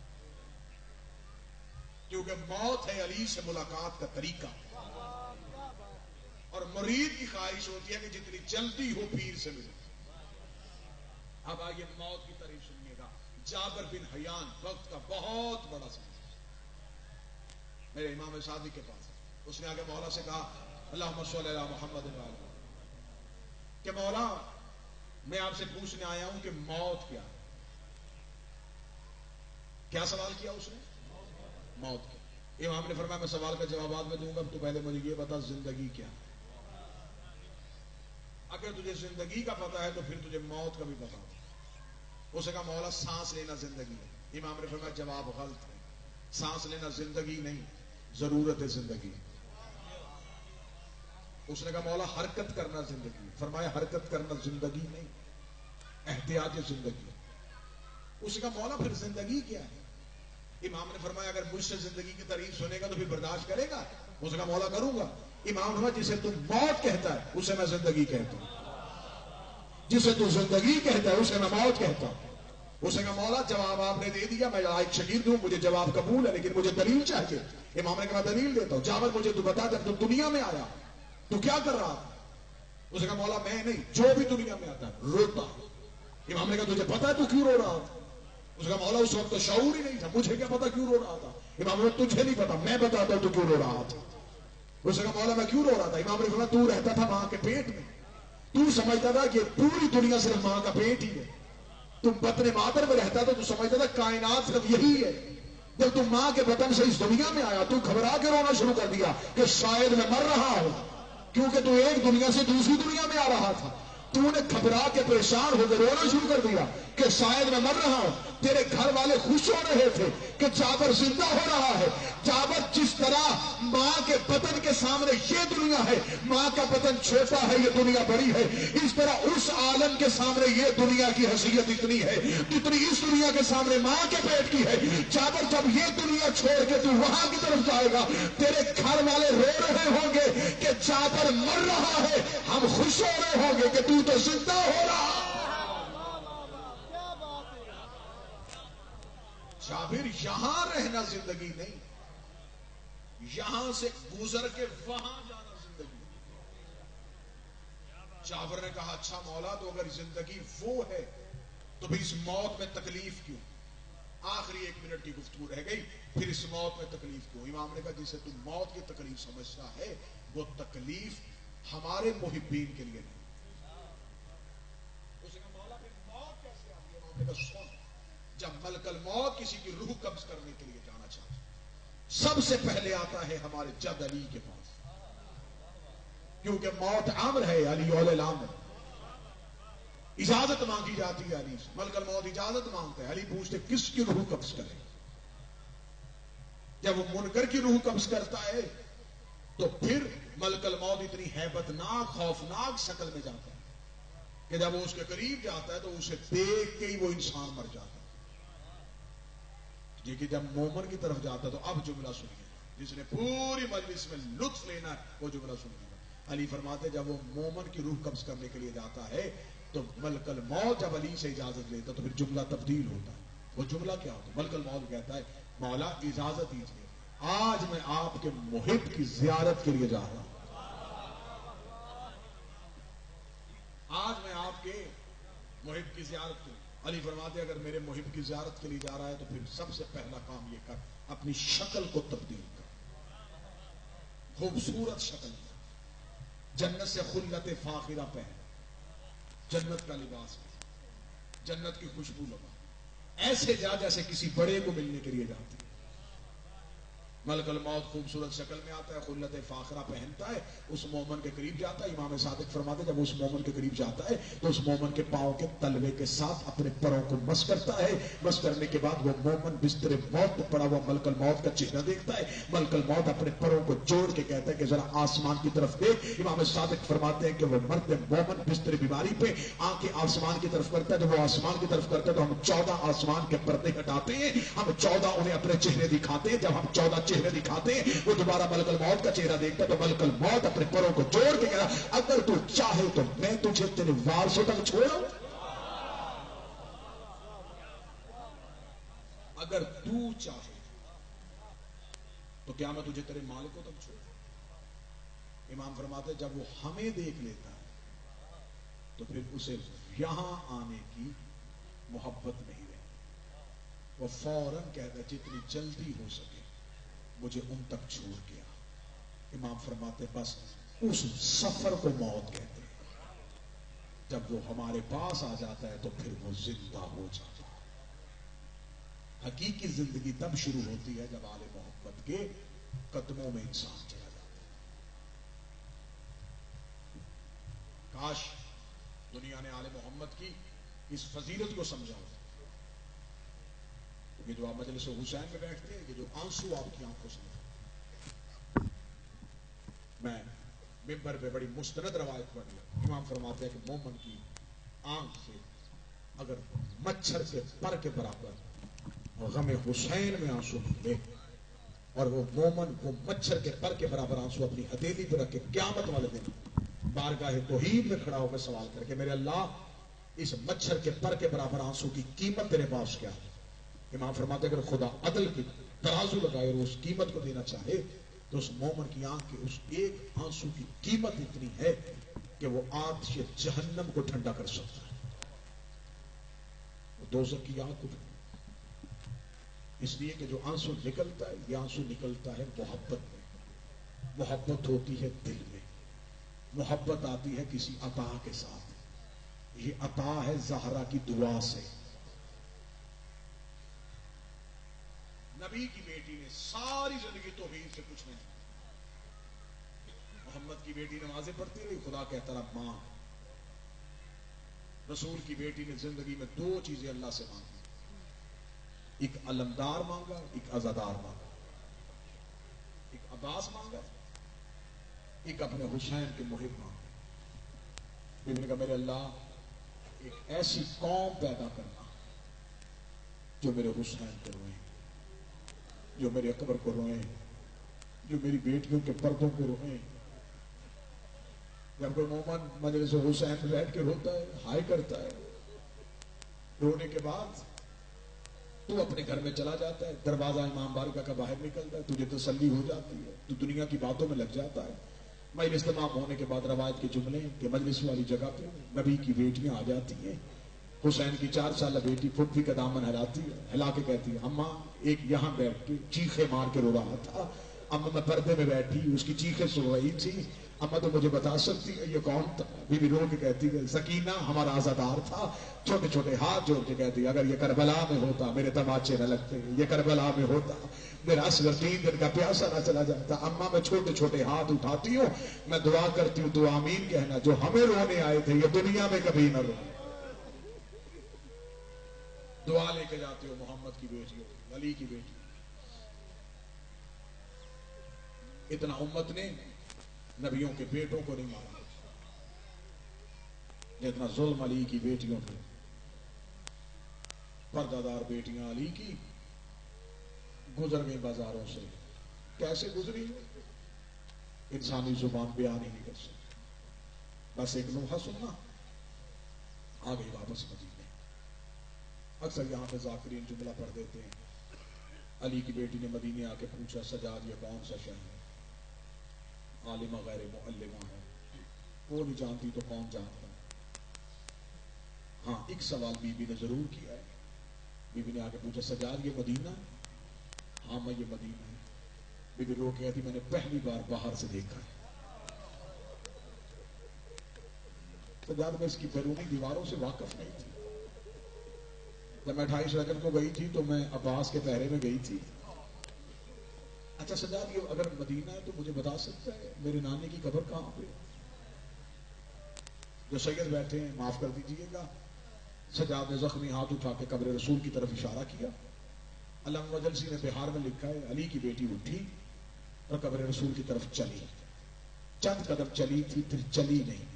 کیونکہ موت ہے علی سے ملاقات کا طریقہ، اور مرید کی خواہش ہوتی ہے کہ جتنی جلدی ہو پیر سے ملے۔ اب آئیے موت کی تعریف سنیے گا۔ جابر بن حیان وقت کا بہت بڑا سمجھ میرے امام صادق کے پاس، اس نے آگے مولا سے کہا اللہم صلی علی محمد کہ مولا میں آپ سے پوچھنے آیا ہوں کہ موت کیا؟ کیا سوال کیا اس نے؟ موت کیا؟ امام نے فرمایا میں سوال کا جوابات میں دوں گا، تو پہلے مجھے یہ بتا زندگی کیا ہے؟ اگر تجھے زندگی کا پتا ہے تو پھر تجھے موت کا بھی پتا ہو۔ اسے کہا مولا سانس لینا زندگی ہے۔ امام نے فرمایا جواب غلط ہے، سانس لینا زندگی نہیں، ضرورت ہے زندگی۔ اس نے کہا مولا حرکت کرنا زندگی، فرمایا حرکت کرنا زندگی نہیں، احتیاط زندگی۔ اس نے کہا مولا پھر زندگی کیا ہے؟ امام نے فرمایا اگر مجھ سے زندگی کی تعریف سنے گا تو پھر برداشت کرے گا؟ اس نے کہا مولا کروں گا۔ امام نے فرمایا جسے تم موت کہتا ہے اسے میں زندگی کہتا ہوں، جسے تو زندگی کہتا ہے اسے میں موت کہتا ہوں۔ اس نے کہا مولا جواب آپ نے دے دیا، میں ایک شاگرد ہوں، مجھے جواب قبول ہے، لیکن مجھے دلیل چاہیے۔ امام نے کہا دلیل دیتا ہوں۔ جابر مجھے تو بتا جب تم دنیا میں آیا تو کیا کر رہا تھا؟ اس نے کہا مولا میں نہیں، جو بھی دنیا میں آتا ہے روتا۔ امام نے کہا تجھے پتا ہے تو کیوں رو رہا تھا؟ اس کا مولا اس وقت تو شعور ہی نہیں تھا، مجھے کیا پتا کیوں رو رہا تھا؟ امام نے کہا تجھے نہیں پتا، میں بتاتا ہوں تو کیوں رو رہا تھا۔ اس نے کہا مولا میں کیوں رو رہا تھا؟ امام نے کہا تو رہتا تھا ماں کے پیٹ میں، تو سمجھتا تھا کہ پوری دنیا صرف ماں کا پیٹ ہی ہے۔ تم بطن مادر میں رہتا تھا تو سمجھتا تھا کائنات صرف یہی ہے۔ جب تم ماں کے بطن سے اس دنیا میں آیا تو گھبرا کے رونا شروع کر دیا کہ شاید میں مر رہا ہوں، کیونکہ تو ایک دنیا سے دوسری دنیا میں آ رہا تھا۔ تو نے گھبرا کے پریشان ہو کے رونا شروع کر دیا کہ شاید میں مر رہا ہوں۔ تیرے گھر والے خوش ہو رہے تھے کہ جابر زندہ ہو رہا ہے۔ جابر جس طرح ماں کے بدن کے سامنے یہ دنیا ہے، ماں کا بدن چھوٹا ہے یہ دنیا بڑی ہے، اس طرح اس عالم کے سامنے یہ دنیا کی حیثیت اتنی ہے جتنی اس دنیا کے سامنے ماں کے پیٹ کی ہے۔ جابر جب یہ دنیا چھوڑ کے تو وہاں کی طرف جائے گا، تیرے گھر والے رو رہے ہوں گے کہ جابر مر رہا ہے، ہم خوش ہو رہے ہوں گے کہ تو زندہ ہو رہا۔ جابر یہاں رہنا زندگی نہیں، یہاں سے گزر کے وہاں جانا زندگی۔ جابر نے کہا اچھا مولا تو اگر زندگی وہ ہے تو پھر اس موت میں تکلیف کیوں؟ آخری 1 منٹ کی گفتگو رہ گئی، پھر اس موت میں تکلیف کیوں؟ امام نے کہا جسے تم موت کی تکلیف سمجھتا ہے وہ تکلیف ہمارے محبین کے لیے نہیں۔ اس نے کہا مولا پھر موت کیسے آتی ہے؟ امام نے کہا سن، جب ملک الموت کسی کی روح قبض کرنے کے لیے جانا چاہتا سب سے پہلے آتا ہے ہمارے جد علی کے پاس، کیونکہ موت امر ہے، علی اول الامر، اجازت مانگی جاتی ہے علی سے۔ ملک الموت اجازت مانگتا ہے، علی پوچھتے کس کی روح قبض کرے؟ جب وہ منکر کی روح قبض کرتا ہے تو پھر ملک الموت اتنی ہیبت ناک خوفناک شکل میں جاتا ہے کہ جب وہ اس کے قریب جاتا ہے تو اسے دیکھ کے ہی وہ انسان مر جاتا ہے۔ لیکن جب مومن کی طرف جاتا ہے تو اب جملہ سنیے، جس نے پوری مجلس میں لطف لینا ہے وہ جملہ سنیے گا۔ علی فرماتے جب وہ مومن کی روح قبض کرنے کے لیے جاتا ہے تو ملک الموت جب علی سے اجازت لیتا تو پھر جملہ تبدیل ہوتا ہے۔ وہ جملہ کیا ہوتا ہے؟ ملک الموت کہتا ہے مولا اجازت دیجیے، آج میں آپ کے محب کی زیارت کے لیے جا رہا ہوں، آج میں آپ کے محب کی زیارت کے لیے۔ علی فرماتے اگر میرے محب کی زیارت کے لیے جا رہا ہے تو پھر سب سے پہلا کام یہ کر اپنی شکل کو تبدیل کر، خوبصورت شکل میں جنت سے خلت فاخرہ پہن، جنت کا لباس پہن، جنت کی خوشبو لگا، ایسے جا جیسے کسی بڑے کو ملنے کے لیے جاتے۔ ملک الموت خوبصورت شکل میں آتا ہے، خلت فاخرہ پہنتا ہے، اس مومن کے قریب جاتا ہے۔ امام صادق فرماتے جب اس مومن کے قریب جاتا ہے تو اس مومن کے پاؤں کے تلوے کے ساتھ اپنے پروں کو مس کرتا ہے۔ مس کرنے کے بعد وہ مومن بستر موت میں پڑا ہوا ملک الموت کا چہرہ دیکھتا ہے۔ ملک الموت اپنے پروں کو جوڑ کے کہتا ہے کہ ذرا آسمان کی طرف دیکھ۔ امام صادق فرماتے ہیں کہ وہ مرد مومن بستر بیماری پہ آنکھیں آسمان کی طرف کرتا ہے، جب وہ آسمان کی طرف کرتا ہے تو ہم 14 آسمان کے پردے ہٹاتے ہیں، ہم 14 انہیں اپنے چہرے دکھاتے ہیں۔ جب ہم 14 چہرے دکھاتے ہیں وہ دوبارہ ملک الموت کا چہرہ دیکھتا ہے تو ملک الموت اپنے پروں کو جوڑ کے کہا اگر تو چاہے تو میں تجھے تیرے وارثوں تک چھوڑا، اگر تو چاہے تو کیا میں تجھے تیرے مالکوں تک چھوڑا؟ امام فرماتے جب وہ ہمیں دیکھ لیتا ہے تو پھر اسے یہاں آنے کی محبت نہیں رہتی، وہ فوراً کہتا ہے جتنی جلدی ہو سکے مجھے ان تک چھوڑ گیا۔ امام فرماتے بس اس سفر کو موت کہتے ہیں۔ جب وہ ہمارے پاس آ جاتا ہے تو پھر وہ زندہ ہو جاتا ہے. حقیقی زندگی تب شروع ہوتی ہے جب آل محمد کے قدموں میں انسان چلا جاتا ہے. کاش دنیا نے آل محمد کی اس فضیلت کو سمجھا ہوتا. یہ جو آپ مجلس حسین میں بیٹھتے ہیں، یہ جو آنسو آپ کی آنکھوں سے، میں ممبر پہ بڑی مستند روایت پڑھ لیا. امام فرماتے ہیں کہ مومن کی آنکھ سے اگر مچھر کے پر کے برابر اور غم حسین میں آنسو نکلے، اور وہ مومن وہ مچھر کے پر کے برابر آنسو اپنی ہتھیلی پہ رکھ کے قیامت والے دن بارگاہ توحید میں کھڑا ہو کر سوال کر کے میرے اللہ اس مچھر کے پر کے برابر آنسو کی قیمت تیرے پاس کیا ہے؟ امام فرماتے ہیں اگر خدا عدل کی ترازو لگائے اور اس قیمت کو دینا چاہے تو اس مومن کی آنکھ کے اس ایک آنسو کی قیمت اتنی ہے کہ وہ آتش جہنم کو ٹھنڈا کر سکتا ہے. وہ دوزخ کی آنکھ کو ٹھنڈا، اس لیے کہ جو آنسو نکلتا ہے یہ آنسو نکلتا ہے محبت میں. محبت ہوتی ہے دل میں، محبت آتی ہے کسی عطا کے ساتھ. یہ عطا ہے زہرا کی دعا سے. نبی کی بیٹی نے ساری زندگی توحید سے کچھ نہیں. محمد کی بیٹی نمازیں پڑھتی رہی، خدا کہتا رہا ماں. رسول کی بیٹی نے زندگی میں دو چیزیں اللہ سے مانگی، ایک علمدار مانگا، ایک عزادار مانگا. ایک عباس مانگا، ایک اپنے حسین کے محب مانگا. بیوی نے کہا میرے اللہ ایک ایسی قوم پیدا کرنا جو میرے حسین کو روئیں، جو میرے اکبر کو روئیں، جو میری بیٹیوں کے پردوں کو روئیں. جب کوئی مومن مجلس حسین میں بیٹھ کے روتا ہے، ہائے کرتا ہے، رونے کے بعد تو اپنے گھر میں چلا جاتا ہے، دروازہ امام بارگاہ کا باہر نکلتا ہے، تجھے تسلی ہو جاتی ہے، تو دنیا کی باتوں میں لگ جاتا ہے. مجلس تمام ہونے کے بعد روایت کے جملے کہ مجلس والی جگہ پہ نبی کی بیٹیاں آ جاتی ہیں. حسین کی 4 سالہ بیٹی پھپھی کا دامن ہلاتی ہے، ہلا کے کہتی ہے اماں ایک یہاں بیٹھ کے چیخے مار کے رو رہا تھا، اما میں پردے میں بیٹھی اس کی چیخیں سن رہی تھی، اما تو مجھے بتا سکتی ہے یہ کون تھا؟ بیوی رو کے کہتی ہے سکینہ ہمارا عزادار تھا. چھوٹے چھوٹے ہاتھ جوڑ کے کہتی ہے اگر یہ کربلا میں ہوتا میرے تماچے نہ لگتے، یہ کربلا میں ہوتا میرا اصغر 3 دن کا پیاسا نہ چلا جاتا. اما میں چھوٹے چھوٹے ہاتھ اٹھاتی ہوں، میں دعا کرتی ہوں تو آمین کہنا، جو ہمیں رونے آئے تھے یہ دنیا میں کبھی نہ رو. دعا لے کے جاتے ہو محمد کی بیٹی، علی کی بیٹی. اتنا امت نے نبیوں کے بیٹوں کو نہیں مارا جتنا ظلم علی کی بیٹیوں پہ. پردہ دار بیٹیاں علی کی گزر گئی بازاروں سے، کیسے گزری انسانی زبان بیان ہی نہیں کر سکتی. بس ایک لوہا سننا آ گئی واپس مدینے. اکثر یہاں پہ ذاکرین جملہ پڑھ دیتے ہیں. علی کی بیٹی نے مدینے آ کے پوچھا سجاد یہ کون سا شہر ہے؟ عالمہ غیر معلمہ ہے، وہ نہیں جانتی تو کون جانتا ہے. ہاں ایک سوال بی بی نے ضرور کیا ہے. بی بی نے آ کے پوچھا سجاد یہ مدینہ؟ ہاں میں یہ مدینہ ہے. بی بی رو کے کہتی میں نے پہلی بار باہر سے دیکھا ہے. سجاد میں اس کی بیرونی دیواروں سے واقف نہیں تھی. جب میں 28 رجب کو گئی تھی تو میں عباس کے پہرے میں گئی تھی. اچھا سجاد یہ اگر مدینہ ہے تو مجھے بتا سکتا ہے میرے نانے کی قبر کہاں پہ؟ جو سید بیٹھے ہیں معاف کر دیجیے گا. سجاد نے زخمی ہاتھ اٹھا کے قبر رسول کی طرف اشارہ کیا. علامہ مجلسی نے بہار میں لکھا ہے علی کی بیٹی اٹھی اور قبر رسول کی طرف چلی. چند قدم چلی تھی پھر چلی نہیں.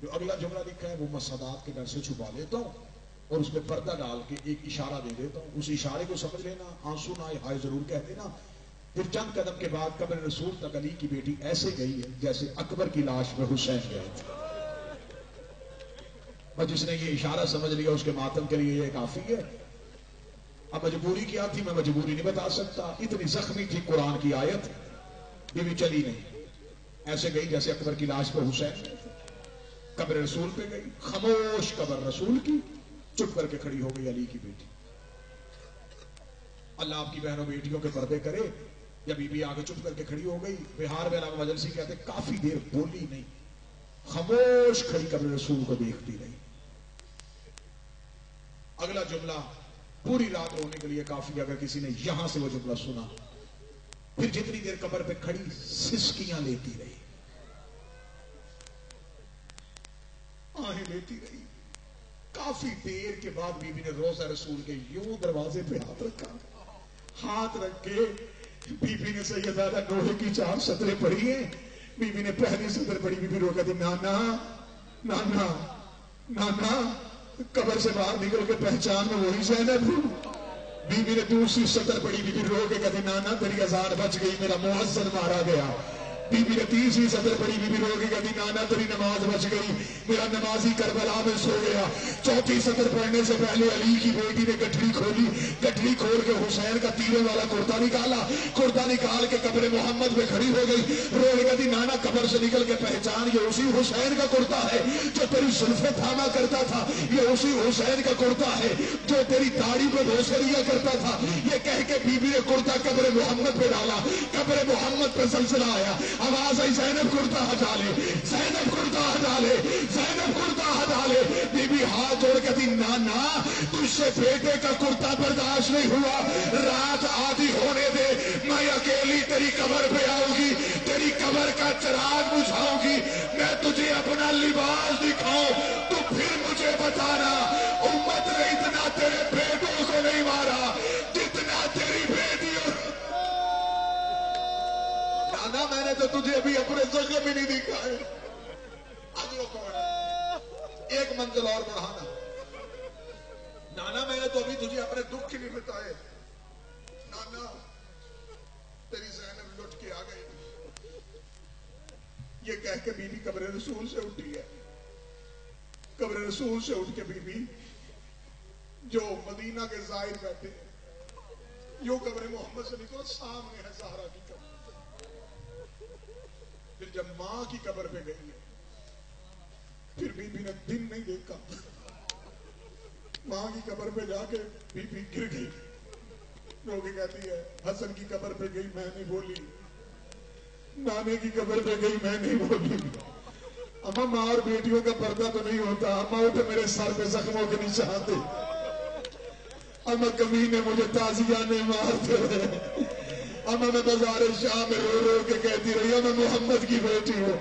جو اگلا جملہ لکھا ہے وہ میں سادات کے ڈر سے چھپا لیتا ہوں اور اس میں پردہ ڈال کے ایک اشارہ دے دیتا ہوں. اس اشارے کو سمجھ لینا، آنسو نہ آئے ہائے ضرور کہہ دینا. پھر چند قدم کے بعد قبر رسول تک علی کی بیٹی ایسے گئی ہے جیسے اکبر کی لاش میں حسین گئے تھے. اور جس نے یہ اشارہ سمجھ لیا اس کے ماتم کے لیے یہ کافی ہے. اب مجبوری کیا تھی میں مجبوری نہیں بتا سکتا. اتنی زخمی تھی قرآن کی آیت، یہ بھی چلی نہیں، ایسے گئی جیسے اکبر کی لاش پہ حسین. قبر رسول پہ گئی، خاموش قبر رسول کی، چپ کر کے کھڑی ہو گئی علی کی بیٹی. اللہ آپ کی بہنوں بیٹیوں کے پردے کرے. جب بی بی آگے چپ کر کے کھڑی ہو گئی، بہار میں علامہ مجلسی کہتے کافی دیر بولی نہیں. خاموش کھڑی قبر رسول کو دیکھتی رہی. اگلا جملہ پوری رات رونے کے لیے کافی. اگر کسی نے یہاں سے وہ جملہ سنا پھر جتنی دیر قبر پہ کھڑی سسکیاں لیتی رہی, آہیں لیتی رہی. کافی دیر کے بعد بی بی نے روزہ رسول کے یوں دروازے پہ ہاتھ رکھا. ہاتھ رکھ کے بی بی نے سیدہ نوح کی 4 سطریں پڑھی ہیں. بی بی نے پہلی سطر پڑھی. بی بی رو کہتی نانا نانا نانا. قبر سے باہر نکل کے پہچان میں وہی زینب ہوں. بی بی نے دوسری سطر پڑھی. بی بی رو کے کہتی نانا تیری اذان بچ گئی, میرا مؤذن مارا گیا. بی بی نے تیسری سطر پڑھی. بی بی رو کے کہتی نانا تیری نماز بچ گئی, میرا نمازی کربلا میں سو گیا. چوتھی سطر پڑھنے سے پہلے علی کی بیٹی نے گٹھڑی کھولی. گٹھڑی کھول کے حسین کا تیرے والا کرتا نکالا. کرتا نکال کے قبر محمد پہ کھڑی ہو گئی. رو کے کہتی نانا قبر سے نکل کے پہچان یہ اسی حسین کا کرتا ہے جو تیری زلفیں تھاما کرتا تھا. یہ اسی حسین کا کرتا ہے جو تیری داڑھی پہ بوسے لیا کرتا تھا. یہ کہہ کے بی بی نے کرتا قبر محمد پہ ڈالا. قبر محمد پہ زلزلہ آیا. آواز آئی زینب کرتا ہٹا لے, زینب کرتا ہٹا لے, زینب کرتا ہٹا لے. بی بی ہاتھ جوڑ کے دی نانا تجھ سے بیٹے کا کرتا برداشت نہیں ہوا. رات آدھی ہونے دے, میں اکیلی تیری قبر پہ آؤں گی, تیری قبر کا چراغ بجھاؤں گی, میں تجھے اپنا لباس دکھاؤں تو پھر مجھے بتانا. امت نے اتنا تیرے بیٹوں کو نہیں مارا جتنا تیری بیٹیوں. نانا میں نے تو تجھے ابھی اپنے زخم بھی نہیں دکھائے. ایک منزل اور بڑھانا. نانا میں نے تو ابھی تجھے اپنے دکھ ہی نہیں بتائے. نانا تیری زینب لٹ کے آ گئی. یہ کہہ کے بی بی قبر رسول سے اٹھی ہے. قبر رسول سے اٹھ کے بی بی جو مدینہ کے زائر بیٹھے یوں قبر محمد سے نکلو, سامنے ہے زہرا کی قبر. پھر جب ماں کی قبر پہ گئی ہے پھر بی بی نے دن نہیں دیکھا. ماں کی قبر پہ جا کے بی بی گر گئی. رو کے کہتی ہے حسن کی قبر پہ گئی میں نہیں بولی, نانے کی قبر پہ گئی میں نہیں بولی. اما ماں اور بیٹیوں کا پردہ تو نہیں ہوتا. اما اٹھ میرے سر پہ زخموں کے نشان دے. اما کمینے مجھے تازیانے مارتے رہے. اما میں بازار شاہ میں رو رو کے کہتی رہی اما محمد کی بیٹی ہو.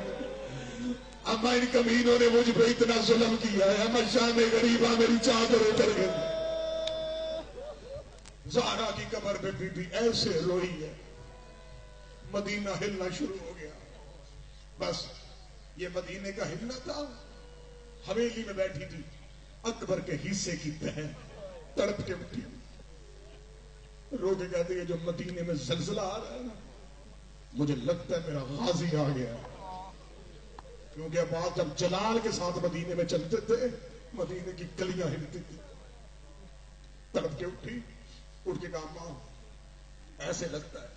اما ان کمینوں نے مجھ پہ اتنا ظلم کیا ہے. اما شام غریبہ میری چادر اتر گئی. زہرا کی قبر پہ بی بی ایسے روئی ہے مدینہ ہلنا شروع ہو گیا. بس یہ مدینے کا ہلنا تھا. حویلی میں بیٹھی تھی اکبر کے حصے کی بہن تڑپ کے اٹھی, رو کے کہتی ہے جو مدینے میں زلزلہ آ رہا ہے نا مجھے لگتا ہے میرا غازی آ گیا. کیونکہ بعد جب جلال کے ساتھ مدینے میں چلتے تھے مدینے کی گلیاں ہلتی تھی. تڑپ کے اٹھی, اٹھ کے کہا ماں ایسے لگتا ہے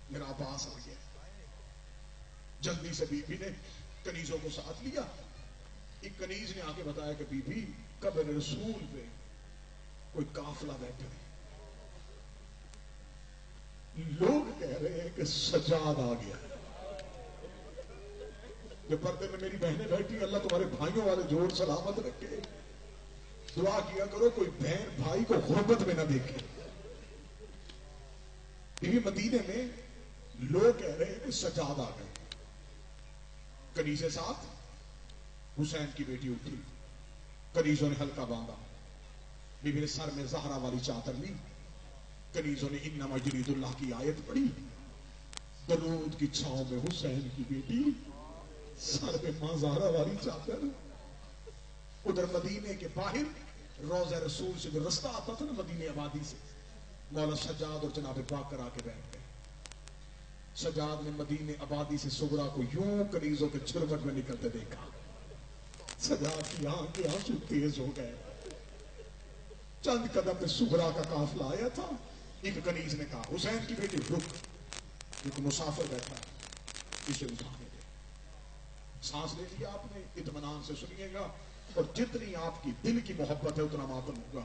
میرا عباس آ گیا. جلدی سے بی بی نے کنیزوں کو ساتھ لیا. ایک کنیز نے آ کے بتایا کہ بی بی قبر رسول پہ کوئی قافلہ بیٹھا ہے. لوگ کہہ رہے ہیں کہ سجاد آ گیا. جو پردے میں میری بہنیں بیٹھی اللہ تمہارے بھائیوں والے جوڑ سلامت رکھے. دعا کیا کرو کوئی بہن بھائی کو غربت میں نہ دیکھے. یہ مدینے میں لوگ کہہ رہے ہیں کہ سجاد آ گئے. کنیزے ساتھ حسین کی بیٹی اٹھی. کنیزوں نے حلقہ باندھا. بی بی نے سر میں زہرا والی چادر لی. کنیزوں نے انما یرید اللہ کی آیت پڑھی. درود کی چھاؤں میں حسین کی بیٹی, سر پہ ماں زہرا والی چادر. ادھر مدینے کے باہر روضہ رسول سے جو رستہ آتا تھا نا مدینے آبادی سے, مولا سجاد اور جناب باقر آ کے بیٹھ گئے. سجاد نے مدینے آبادی سے صغرا کو یوں کنیزوں کے چھربٹ میں نکلتے دیکھا. سجاد کی آنکھ کے آنسو تیز ہو گئے. چند قدم پہ صغرا کا قافلہ آیا تھا. ایک کنیز نے کہا حسین کی بیٹی رک, ایک مسافر بیٹھا ہے اسے اٹھانے دے. سانس لے لیا آپ نے, اطمینان سے سنیے گا, اور جتنی آپ کی دل کی محبت ہے اتنا ماتم ہوگا.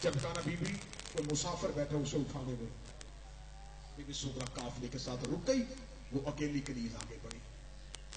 جب کہا بی بی کوئی مسافر بیٹھا اسے اٹھانے دے. بی بی صغرا قافلے کے ساتھ رک گئی. وہ اکیلی کنیز آگے بڑھی.